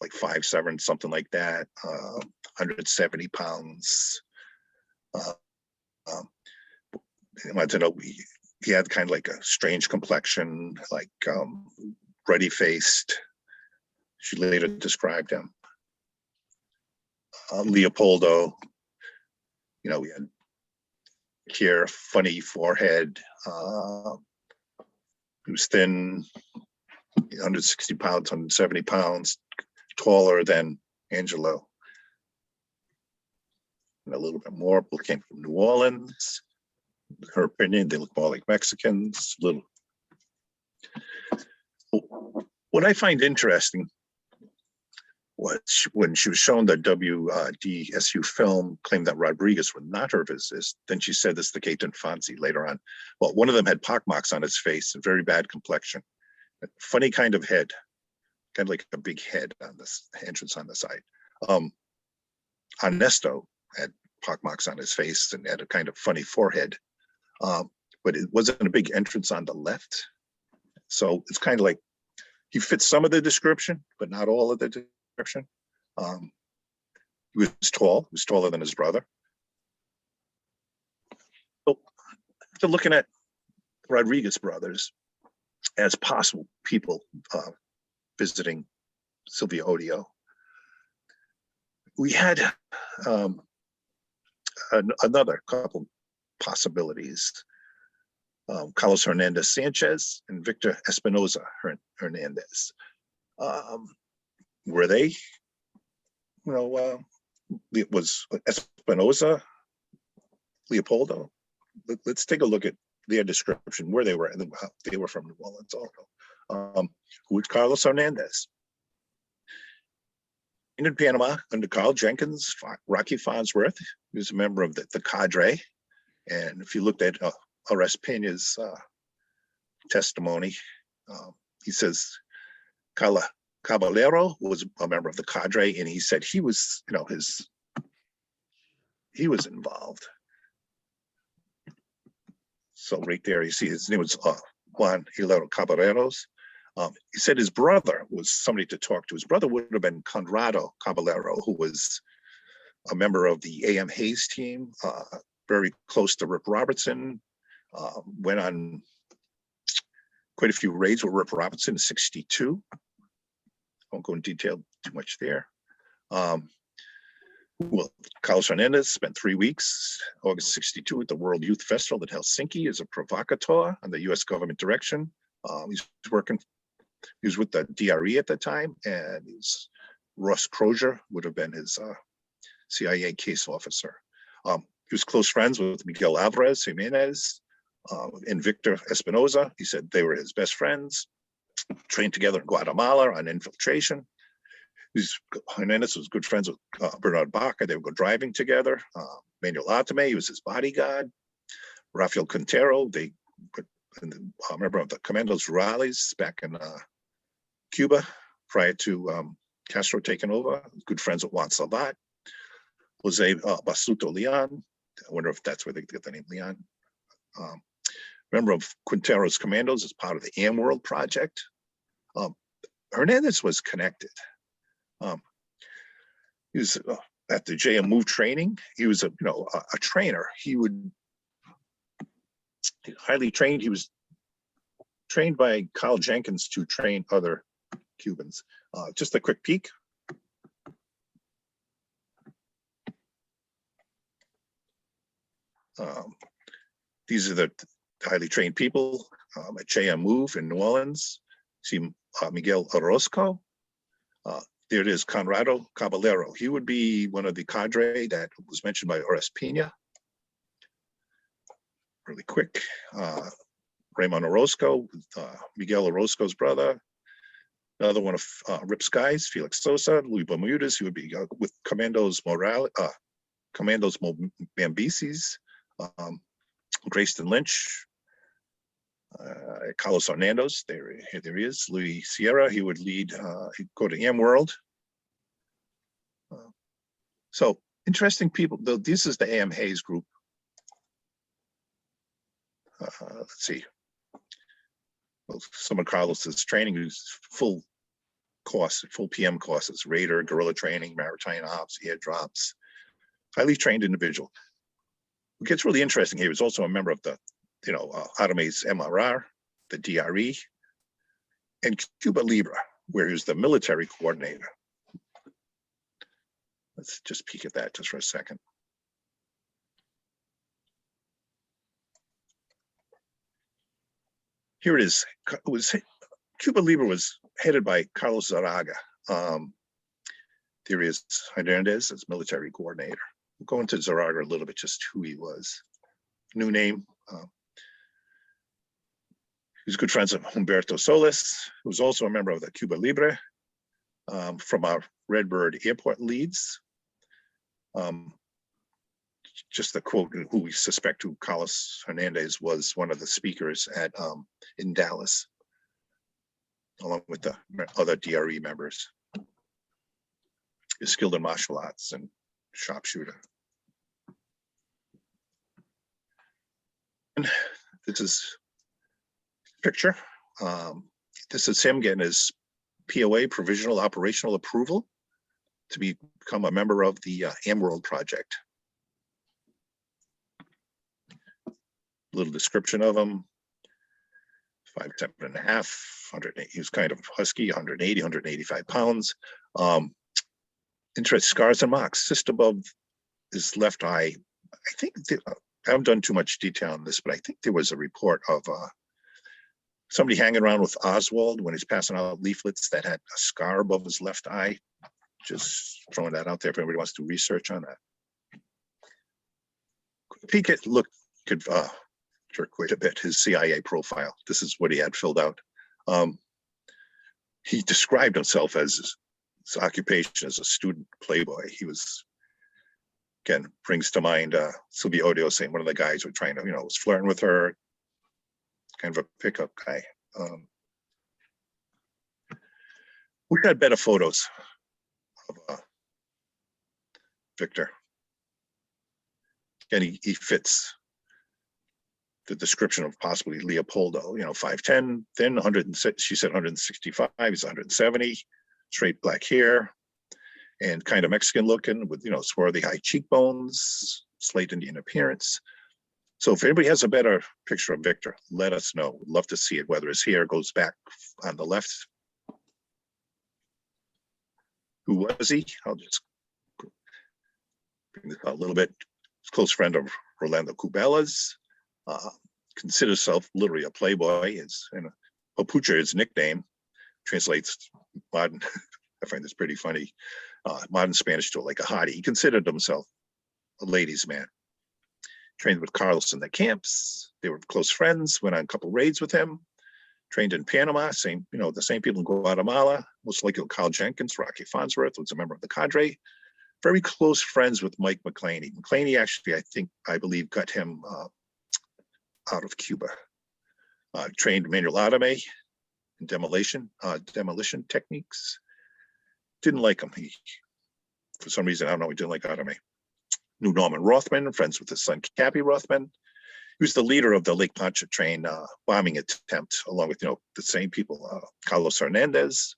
like 5'7", something like that, 170 pounds. I wanted to know, he had kind of like a strange complexion, like ruddy faced. She later described him. Leopoldo, you know, we had here, funny forehead. He was thin, 160 pounds, 170 pounds, taller than Angelo. And a little bit more, came from New Orleans. Her opinion, they look more like Mexicans. Little. What I find interesting was when she was shown the WDSU film, claimed that Rodriguez was not her physicist. Then she said this to Kate and Fonzie later on. Well, one of them had pockmarks on his face, a very bad complexion, a funny kind of head, kind of like a big head on this entrance on the side. Arnesto had pockmarks on his face and had a kind of funny forehead. But it wasn't a big entrance on the left. So it's kind of like he fits some of the description, but not all of the description. He was tall, he was taller than his brother. So after looking at Rodriguez brothers as possible people visiting Sylvia Odio, we had another couple possibilities. Carlos Hernandez Sanchez and Victor Espinoza Hernandez. Were they, you know, it was Espinoza, Leopoldo? Let's take a look at their description, where they were, and how they were from New Orleans also. Who was Carlos Hernandez? In Panama under Carl Jenkins, Rocky Farnsworth. He was a member of the cadre. And if you looked at Horace Pena's testimony, he says Caballero was a member of the cadre, and he said he was, you know, he was involved. So right there, you see his name was Juan Hilero Caballeros. He said his brother was somebody to talk to. His brother would have been Conrado Caballero, who was a member of the A.M. Hayes team, very close to Rip Robertson, went on quite a few raids with Rip Robertson in '62. I won't go in detail too much there. Well, Carlos Hernandez spent 3 weeks, August '62, at the World Youth Festival at Helsinki as a provocateur on the U.S. government direction. He was with the DRE at the time, and Ross Crozier would have been his CIA case officer. He was close friends with Miguel Alvarez Jimenez and Victor Espinoza. He said they were his best friends, trained together in Guatemala on infiltration. Hernandez was good friends with Bernard Baca. They would go driving together. Manuel Atame, he was his bodyguard. Rafael Quintero, they a member of the Commandos Rurales back in Cuba prior to Castro taking over. Good friends with Juan Salvat. Jose Basuto Leon. I wonder if that's where they get the name Leon. Member of Quintero's Commandos as part of the AM World project. Hernandez was connected. He was at the JMU training. He was a trainer. He would highly trained. He was trained by Carl Jenkins to train other Cubans. Just a quick peek. These are the highly trained people at JM Move in New Orleans. See Miguel Orozco. There it is, Conrado Caballero. He would be one of the cadre that was mentioned by Horace Pena. Really quick. Raymond Orozco, Miguel Orozco's brother. Another one of Rip's guys, Felix Sosa, Luis Bermudez. He would be with Commandos Mambises, Grayston Lynch, Carlos Hernandez. There he is. Luis Sierra. He would lead. He'd go to AmWorld. So interesting people. This is the AM Hayes group. Let's see. Well, some of Carlos's training is full course, full PM courses, radar, guerrilla training, maritime ops, airdrops, highly trained individual. What gets really interesting here, he was also a member of the, Arme's MRR, the DRE, and Cuba Libre, where he was the military coordinator. Let's just peek at that just for a second. Here it is. Cuba Libre was headed by Carlos Zaraga. There is Hernandez as military coordinator. We'll go into Zaraga a little bit, just who he was. New name. He was good friends of Humberto Solis, who was also a member of the Cuba Libre from our Redbird Airport leads. Just the quote, who we suspect who Carlos Hernandez was one of the speakers at in Dallas, along with the other DRE members. He's skilled in martial arts and sharpshooter. And this is a picture. This is him getting his POA, provisional operational approval, to become a member of the AmWorld project. Little description of him. 5'7.5", 108. He was kind of husky, 180, 185 pounds. Interest scars and marks just above his left eye. I think I haven't done too much detail on this, but I think there was a report of somebody hanging around with Oswald when he's passing out leaflets that had a scar above his left eye. Just throwing that out there if anybody wants to do research on that. Peek at, look, could jerk quite a bit, his CIA profile. This is what he had filled out. He described himself as his occupation as a student playboy. He was, again, brings to mind Sylvia Odio saying one of the guys were trying to, was flirting with her, kind of a pickup guy. We had better photos of Victor. And he fits the description of possibly Leopoldo, 5'10", thin, 106, she said 165, he's 170, straight black hair, and kind of Mexican looking with, swarthy high cheekbones, slate Indian appearance. So if anybody has a better picture of Victor, let us know. We'd love to see it, whether his hair goes back on the left. Who was he? I'll just bring this out a little bit. He's a close friend of Rolando Cubelas. Considers himself literally a playboy. Papucha, his nickname, translates modern. I find this pretty funny. Modern Spanish to like a hottie. He considered himself a ladies' man. Trained with Carlos in the camps. They were close friends. Went on a couple raids with him. Trained in Panama. Same, the same people in Guatemala. Most likely Carl Jenkins, Rocky Farnsworth was a member of the cadre. Very close friends with Mike McClaney. McClaney actually, I believe, got him out of Cuba. Trained manual autome and demolition techniques. Didn't like him. He, for some reason, I don't know, he didn't like autome. Knew Norman Rothman, friends with his son Cappy Rothman. He was the leader of the Lake Pancha train bombing attempt, along with the same people, Carlos Hernandez,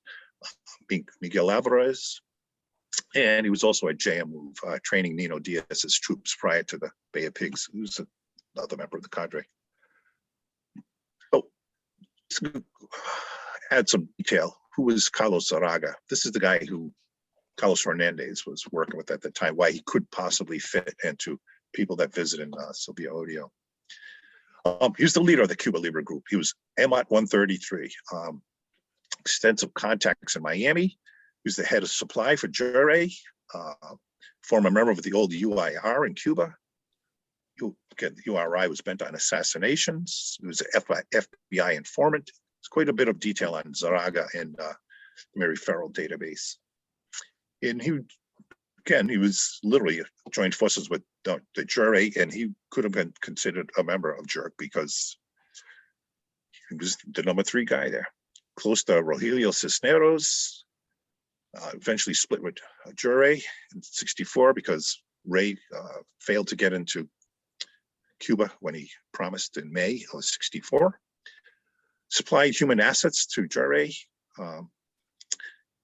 Miguel Alvarez, and he was also at JM Move, training Nino Diaz's troops prior to the Bay of Pigs, who's another member of the cadre. add some detail. Who was Carlos Zaraga? This is the guy who Carlos Hernandez was working with at the time, why he could possibly fit into people that visited Sylvia Odio. He was the leader of the Cuba Libre group. He was MOT 133. Extensive contacts in Miami. He was the head of supply for Jure, former member of the old UIR in Cuba. URI was bent on assassinations. He was an FBI informant. There's quite a bit of detail on Zaraga and the Mary Farrell database. And he was literally joined forces with the Jure, and he could have been considered a member of JERC because he was the #3 guy there. Close to Rogelio Cisneros, eventually split with Jure in '64 because Ray failed to get into Cuba when he promised in May of '64. Supplied human assets to Jure.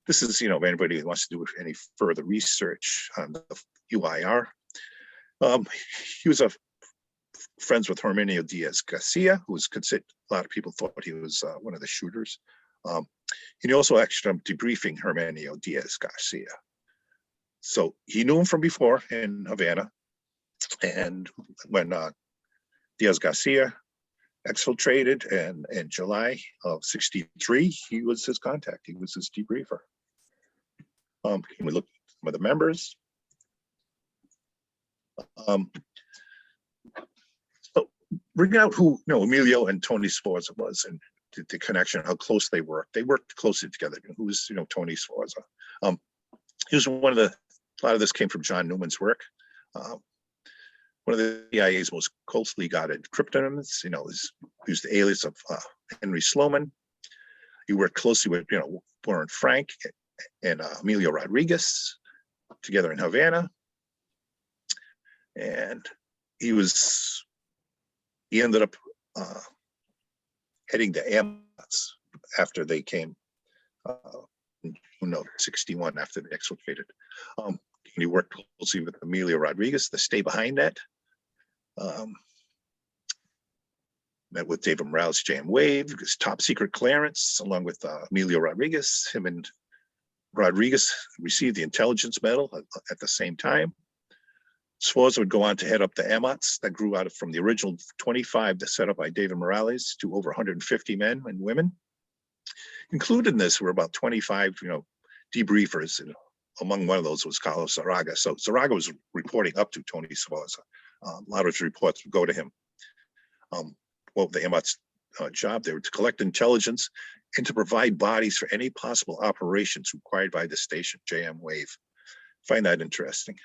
This is, if anybody wants to do any further research on the UIR. He was friends with Herminio Diaz Garcia, who was considered, a lot of people thought he was one of the shooters. And he also actually debriefing Herminio Diaz Garcia. So he knew him from before in Havana. And when Diaz Garcia exfiltrated in July of '63, he was his contact. He was his debriefer. We looked at some of the members. So bring out who Emilio and Tony Sforza was and the connection, how close they worked. They worked closely together. Who was Tony Sforza? He was one of a lot of this came from John Newman's work. One of the CIA's most closely guarded cryptonyms, he was the alias of Henry Sloman. He worked closely with, Warren Frank and Emilio Rodriguez together in Havana. And he ended up heading the AMOTs after they came, '61 after they exfiltrated. He worked closely with Emilio Rodriguez, the stay behind that. Met with David Morales, JM Wave, his top secret clearance, along with Emilio Rodriguez. Him and Rodriguez received the intelligence medal at the same time. Sforza would go on to head up the AMOTs that grew out from the original 25 that set up by David Morales to over 150 men and women. Included in this were about 25, debriefers. Among one of those was Carlos Zaraga. So Zaraga was reporting up to Tony Sforza. A lot of his reports would go to him. The AMOT's job there to collect intelligence and to provide bodies for any possible operations required by the station, JM Wave. Find that interesting.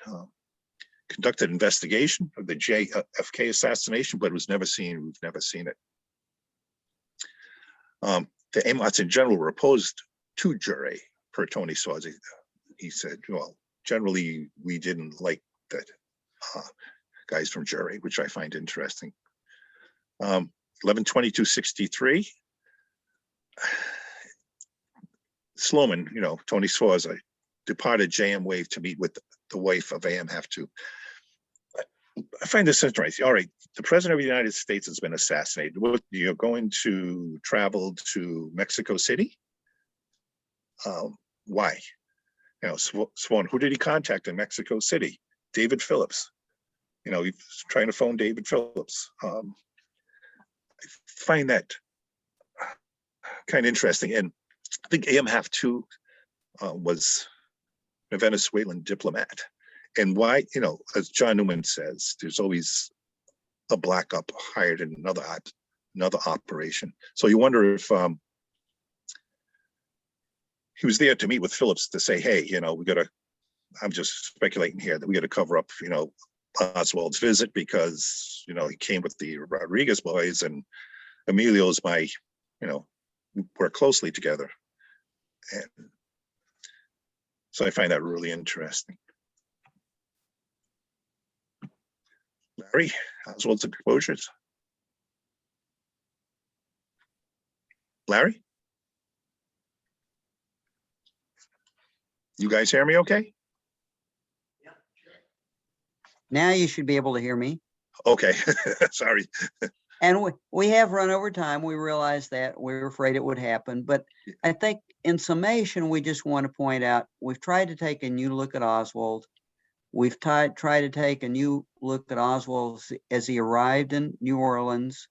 Conducted investigation of the JFK assassination, but it was never seen. We've never seen it. The AMOTs in general were opposed to Jure, per Tony Sforza. He said, well, generally, we didn't like that guys from Jure, which I find interesting. 11/22/63. Sloman, Tony Sforza, departed JM Wave to meet with the wife of AM Have-To. I find this interesting. All right, the president of the United States has been assassinated. You're going to travel to Mexico City? Why? Swan, who did he contact in Mexico City? David Phillips. He's trying to phone David Phillips. I find that kind of interesting. And I think AM Have-To was a Venezuelan diplomat. And why, as John Newman says, there's always a black op hired in another operation. So you wonder if he was there to meet with Phillips to say, hey, I'm just speculating here that we got to cover up, Oswald's visit because, he came with the Rodriguez boys and Emilio's we work closely together. And so I find that really interesting. Larry, Oswald's exposures. Larry? You guys hear me okay? Now you should be able to hear me. Okay, sorry. And we have run over time. We realize that. We're afraid it would happen. But I think in summation, we just want to point out, we've tried to take a new look at Oswald. We've tried to take a new look at Oswald as he arrived in New Orleans,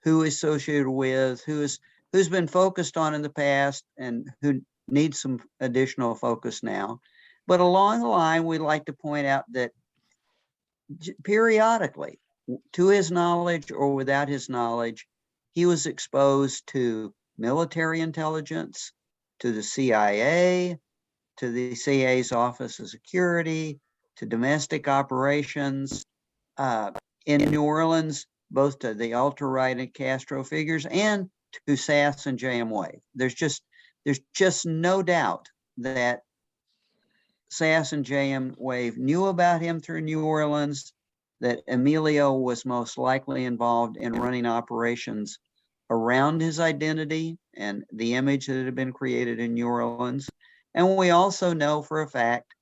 who is associated with, who's been focused on in the past, and who needs some additional focus now. But along the line, we'd like to point out that periodically, to his knowledge or without his knowledge, he was exposed to military intelligence, to the CIA, to the CIA's Office of Security, to domestic operations in New Orleans, both to the ultra-right and Castro figures and to SAS and JM Wave. There's just no doubt that SAS and JM Wave knew about him through New Orleans, that Emilio was most likely involved in running operations around his identity and the image that had been created in New Orleans. And we also know for a fact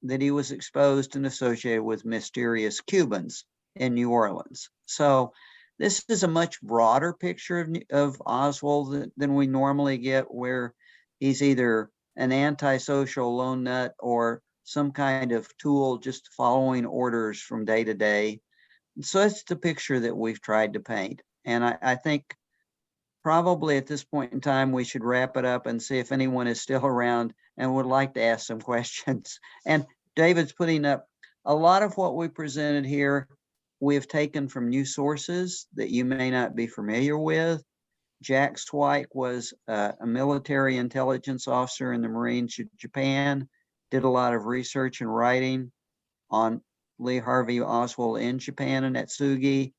that he was exposed and associated with mysterious Cubans in New Orleans. So this is a much broader picture of Oswald than we normally get, where he's either an antisocial lone nut or some kind of tool just following orders from day to day. So that's the picture that we've tried to paint. And I think probably at this point in time, we should wrap it up and see if anyone is still around and would like to ask some questions. And David's putting up a lot of what we presented here. We have taken from new sources that you may not be familiar with. Jack Swike was a military intelligence officer in the Marines of Japan, did a lot of research and writing on Lee Harvey Oswald in Japan and Atsugi.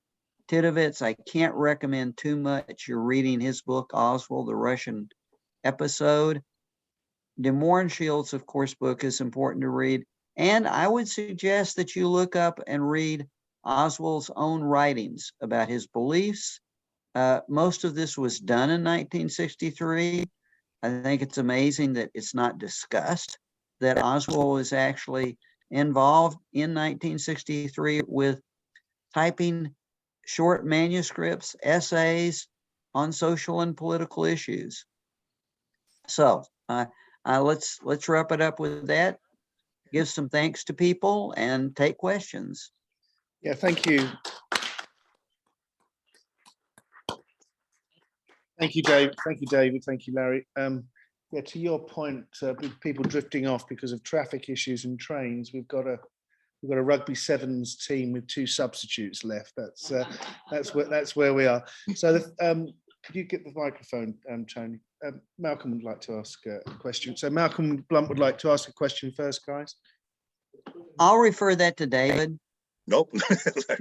Tidovitz, I can't recommend too much. You're reading his book, Oswald, the Russian Episode. De Morenschild's, of course, book is important to read. And I would suggest that you look up and read Oswald's own writings about his beliefs. Most of this was done in 1963. I think it's amazing that it's not discussed that Oswald was actually involved in 1963 with typing short manuscripts, essays on social and political issues. So let's wrap it up with that. Give some thanks to people and take questions. Yeah, thank you. Thank you, Dave. Thank you, David. Thank you, Larry. Yeah, to your point, with people drifting off because of traffic issues and trains, we've got a rugby sevens team with 2 substitutes left. That's where we are. So, could you get the microphone, Tony? Malcolm would like to ask a question. So Malcolm Blunt would like to ask a question first, guys. I'll refer that to David. Nope.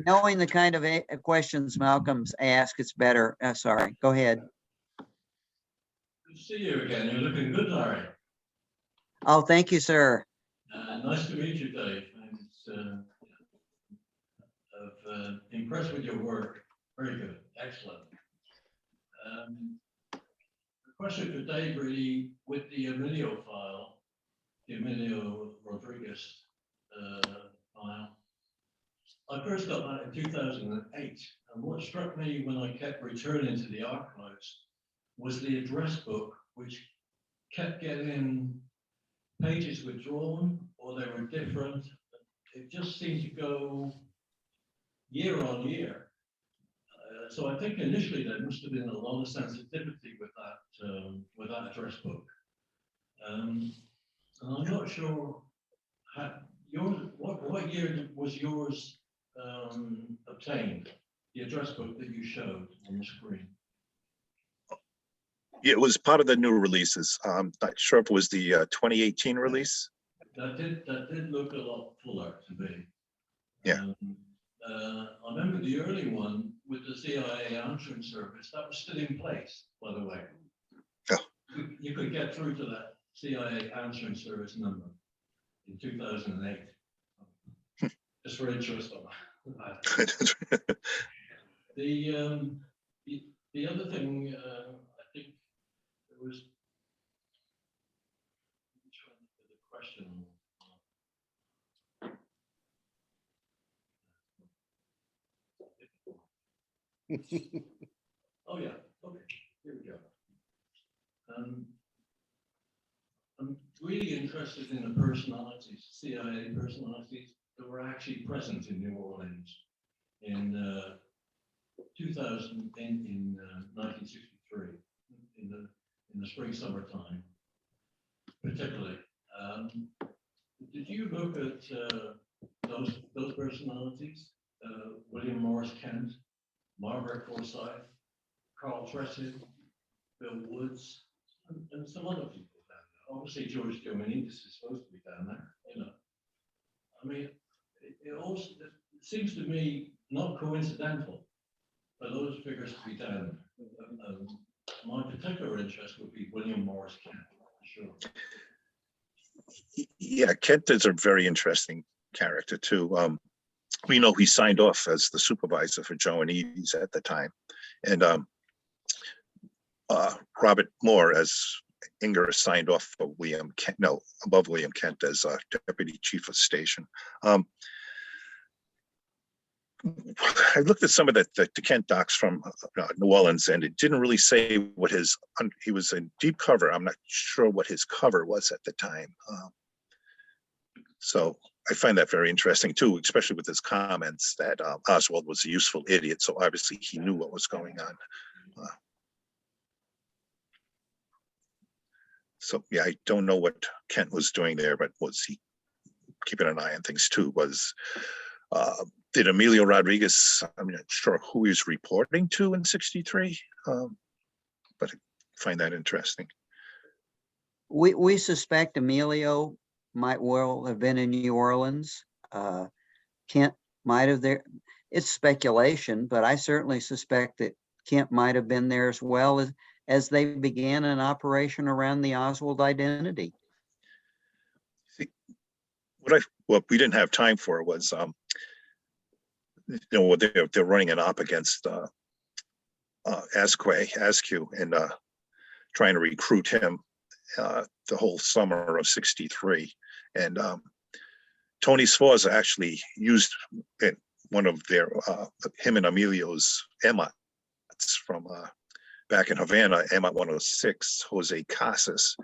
Knowing the kind of questions Malcolm's asked, it's better. Sorry, go ahead. Good to see you again. You're looking good, Larry. Oh, thank you, sir. Nice to meet you, Dave. I'm impressed with your work. Very good. Excellent. A question for Dave, really, with the Emilio file, the Emilio Rodriguez file. I first got that in 2008, and what struck me when I kept returning to the archives was the address book, which kept getting pages withdrawn or they were different. It just seemed to go year on year. So I think initially there must have been a lot of sensitivity with that address book. And I'm not sure what year was yours obtained, the address book that you showed on the screen. Yeah, it was part of the new releases. I'm not sure if it was the 2018 release. That did look a lot fuller to me. Yeah. I remember the early one with the CIA answering service. That was still in place, by the way. Oh. You could get through to that CIA answering service number in 2008. Just for interest on that. The other thing, I think there was the question. Oh, yeah, okay, here we go. I'm really interested in the personalities, CIA personalities that were actually present in New Orleans in 1963, in the spring summertime, particularly. Did you look at those personalities? William Morris Kent, Margaret Forsyth, Carl Tressid, Bill Woods, and some other people down there. Obviously, George Diomedes is supposed to be down there. You know, I mean, it seems to me not coincidental for those figures to be down there. My particular interest would be William Morris Kent, for sure. Yeah, Kent is a very interesting character too. We know he signed off as the supervisor for Joannides at the time, and Robert Moore as Inger signed off for William Kent, no, above William Kent as deputy chief of station. I looked at some of the Kent docs from New Orleans, and it didn't really say what he was in deep cover. I'm not sure what his cover was at the time. So I find that very interesting too, especially with his comments that Oswald was a useful idiot. So obviously he knew what was going on. So yeah, I don't know what Kent was doing there, but was he keeping an eye on things too? Did Emilio Rodriguez, I'm not sure who he was reporting to in '63, but I find that interesting. We suspect Emilio might well have been in New Orleans. Kent might have there. It's speculation, but I certainly suspect that Kent might have been there as well as they began an operation around the Oswald identity. See, what we didn't have time for was, they're running an op against Askew, and trying to recruit him the whole summer of '63. And Tony Sforza actually used one of their, him and Emilio's MOTs from back in Havana, MOT 106, Jose Casas,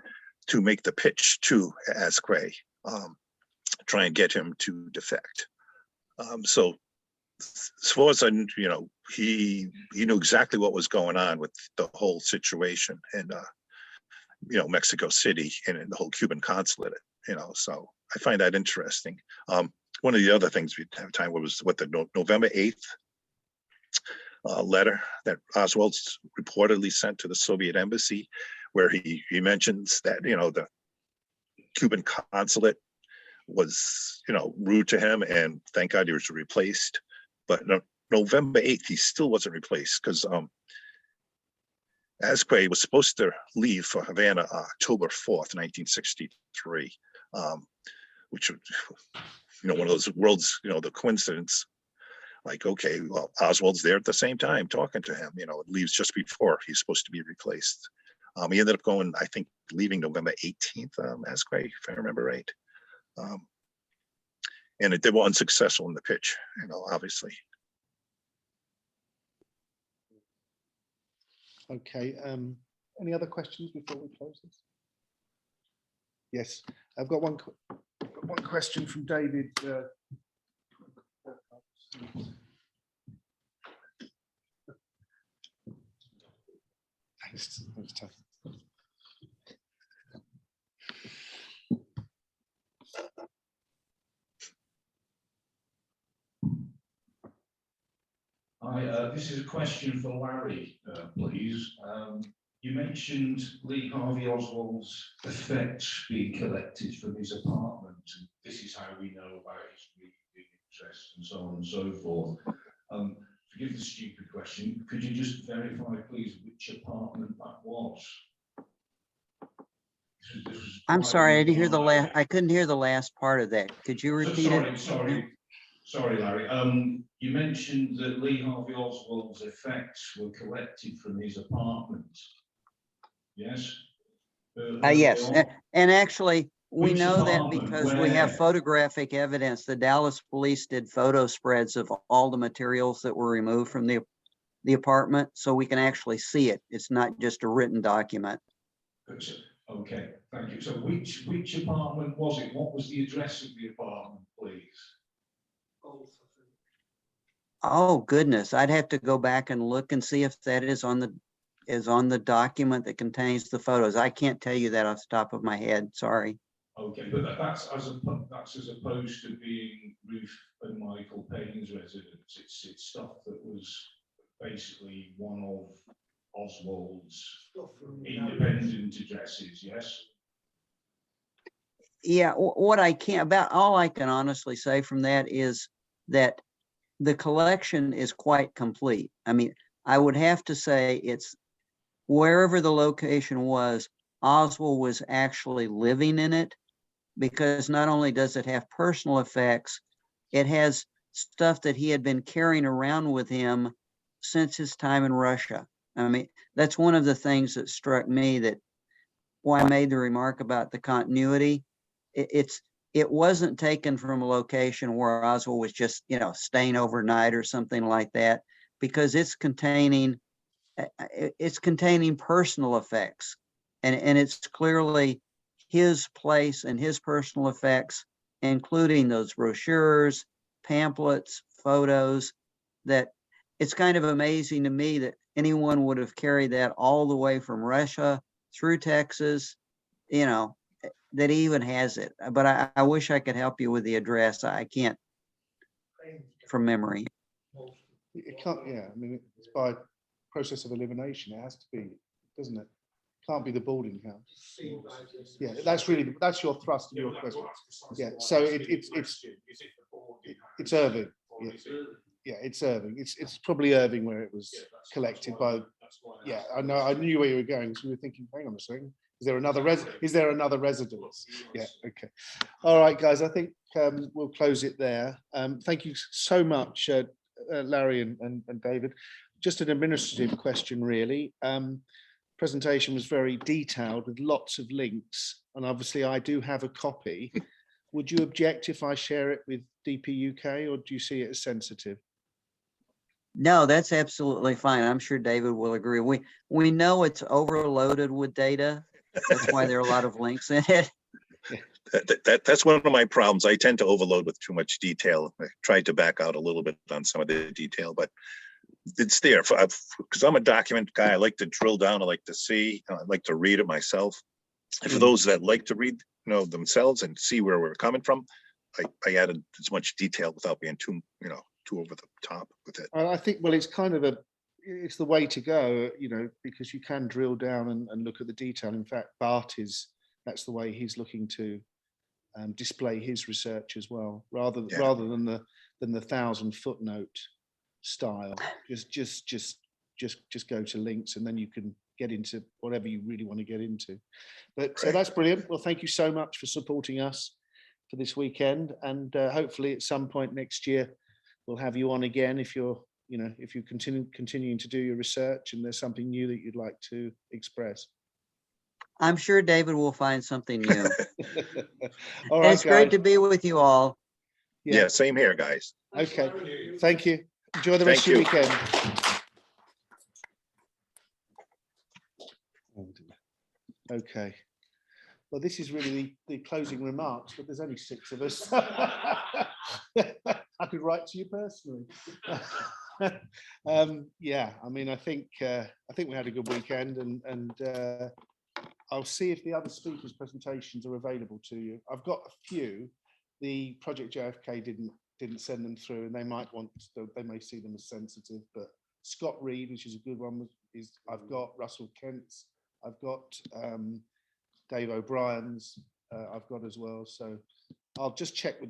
to make the pitch to Askew, try and get him to defect. So Sforza, he knew exactly what was going on with the whole situation, and Mexico City and the whole Cuban consulate, so I find that interesting. One of the other things we didn't have time was what the November 8th letter that Oswald reportedly sent to the Soviet embassy, where he mentions that, the Cuban consulate was, rude to him, and thank God he was replaced. But November 8th, he still wasn't replaced, because Askew was supposed to leave for Havana October 4th, 1963, which, one of those worlds, the coincidence, like, okay, well, Oswald's there at the same time talking to him, it leaves just before he's supposed to be replaced. He ended up going, I think, leaving November 18th, Askew, if I remember right. And they were unsuccessful in the pitch, obviously. Okay, any other questions before we close this? Yes, I've got one question from David. Thanks. Hi, this is a question for Larry, please. You mentioned Lee Harvey Oswald's effects being collected from his apartment. And this is how we know about his reading interests and so on and so forth. Forgive the stupid question. Could you just verify, please, which apartment that was? I'm sorry, I didn't hear the last. I couldn't hear the last part of that. Could you repeat it? Sorry, Larry. You mentioned that Lee Harvey Oswald's effects were collected from his apartment. Yes? Yes, and actually, we Which know that apartment? because we have photographic evidence. The Dallas police did photo spreads of all the materials that were removed from the the apartment so we can actually see it. It's not just a written document. Okay, thank you. So which apartment was it? What was the address of the apartment, please? Oh, goodness. I'd have to go back and look and see if that is on the document that contains the photos. I can't tell you that off the top of my head. Sorry. Okay, but that's as opposed to being Ruth and Michael Payne's residence. It's stuff that was basically one of Oswald's independent addresses, yes? Yeah, what I can about all I can honestly say from that is that the collection is quite complete. I mean, I would have to say it's wherever the location was, Oswald was actually living in it, because not only does it have personal effects, it has stuff that he had been carrying around with him since his time in Russia. I mean, that's one of the things that struck me, that why I made the remark about the continuity. It wasn't taken from a location where Oswald was just, staying overnight or something like that, because it's containing personal effects, and it's clearly his place and his personal effects, including those brochures, pamphlets, photos. That it's kind of amazing to me that anyone would have carried that all the way from Russia through Texas, that he even has it. But I wish I could help you with the address. I can't from memory. It can't, yeah, I mean, it's by process of elimination. It has to be, doesn't it? Can't be the boarding house. Yeah, that's your thrust of your question. Yeah, so it's Irving. Yeah, it's Irving. It's probably Irving where it was collected by. Yeah, I know. I knew where you were going. So we were thinking, hang on a second. Is there another residence? Yeah. Okay. All right, guys. I think we'll close it there. Thank you so much, Larry and David. Just an administrative question, really. Presentation was very detailed with lots of links, and obviously I do have a copy. Would you object if I share it with DP UK, or do you see it as sensitive? No, that's absolutely fine. I'm sure David will agree. We know it's overloaded with data. That's why there are a lot of links in it. That's one of my problems. I tend to overload with too much detail. I tried to back out a little bit on some of the detail, but it's there because I'm a document guy. I like to drill down. I like to see. I like to read it myself. And for those that like to read, themselves and see where we're coming from, I added as much detail without being too over the top with it. I think, well, it's kind of it's the way to go, because you can drill down and look at the detail. In fact, that's the way he's looking to display his research as well, rather than the 1,000 footnote style. Just go to links, and then you can get into whatever you really want to get into. But so that's brilliant. Well, thank you so much for supporting us for this weekend, and hopefully at some point next year we'll have you on again if you're continuing to do your research and there's something new that you'd like to express. I'm sure David will find something new. All right, it's great to be with you all. Yeah, same here, guys. Okay, thank you. Enjoy the rest of your weekend. Okay. Well, this is really the closing remarks, but there's only 6 of us. I could write to you personally. Yeah, I mean, I think we had a good weekend, and I'll see if the other speakers' presentations are available to you. I've got a few. The Project JFK didn't send them through, and they may see them as sensitive. But Scott Reed, which is a good one, I've got Russell Kent's, I've got Dave O'Brien's, I've got as well. So I'll just check with the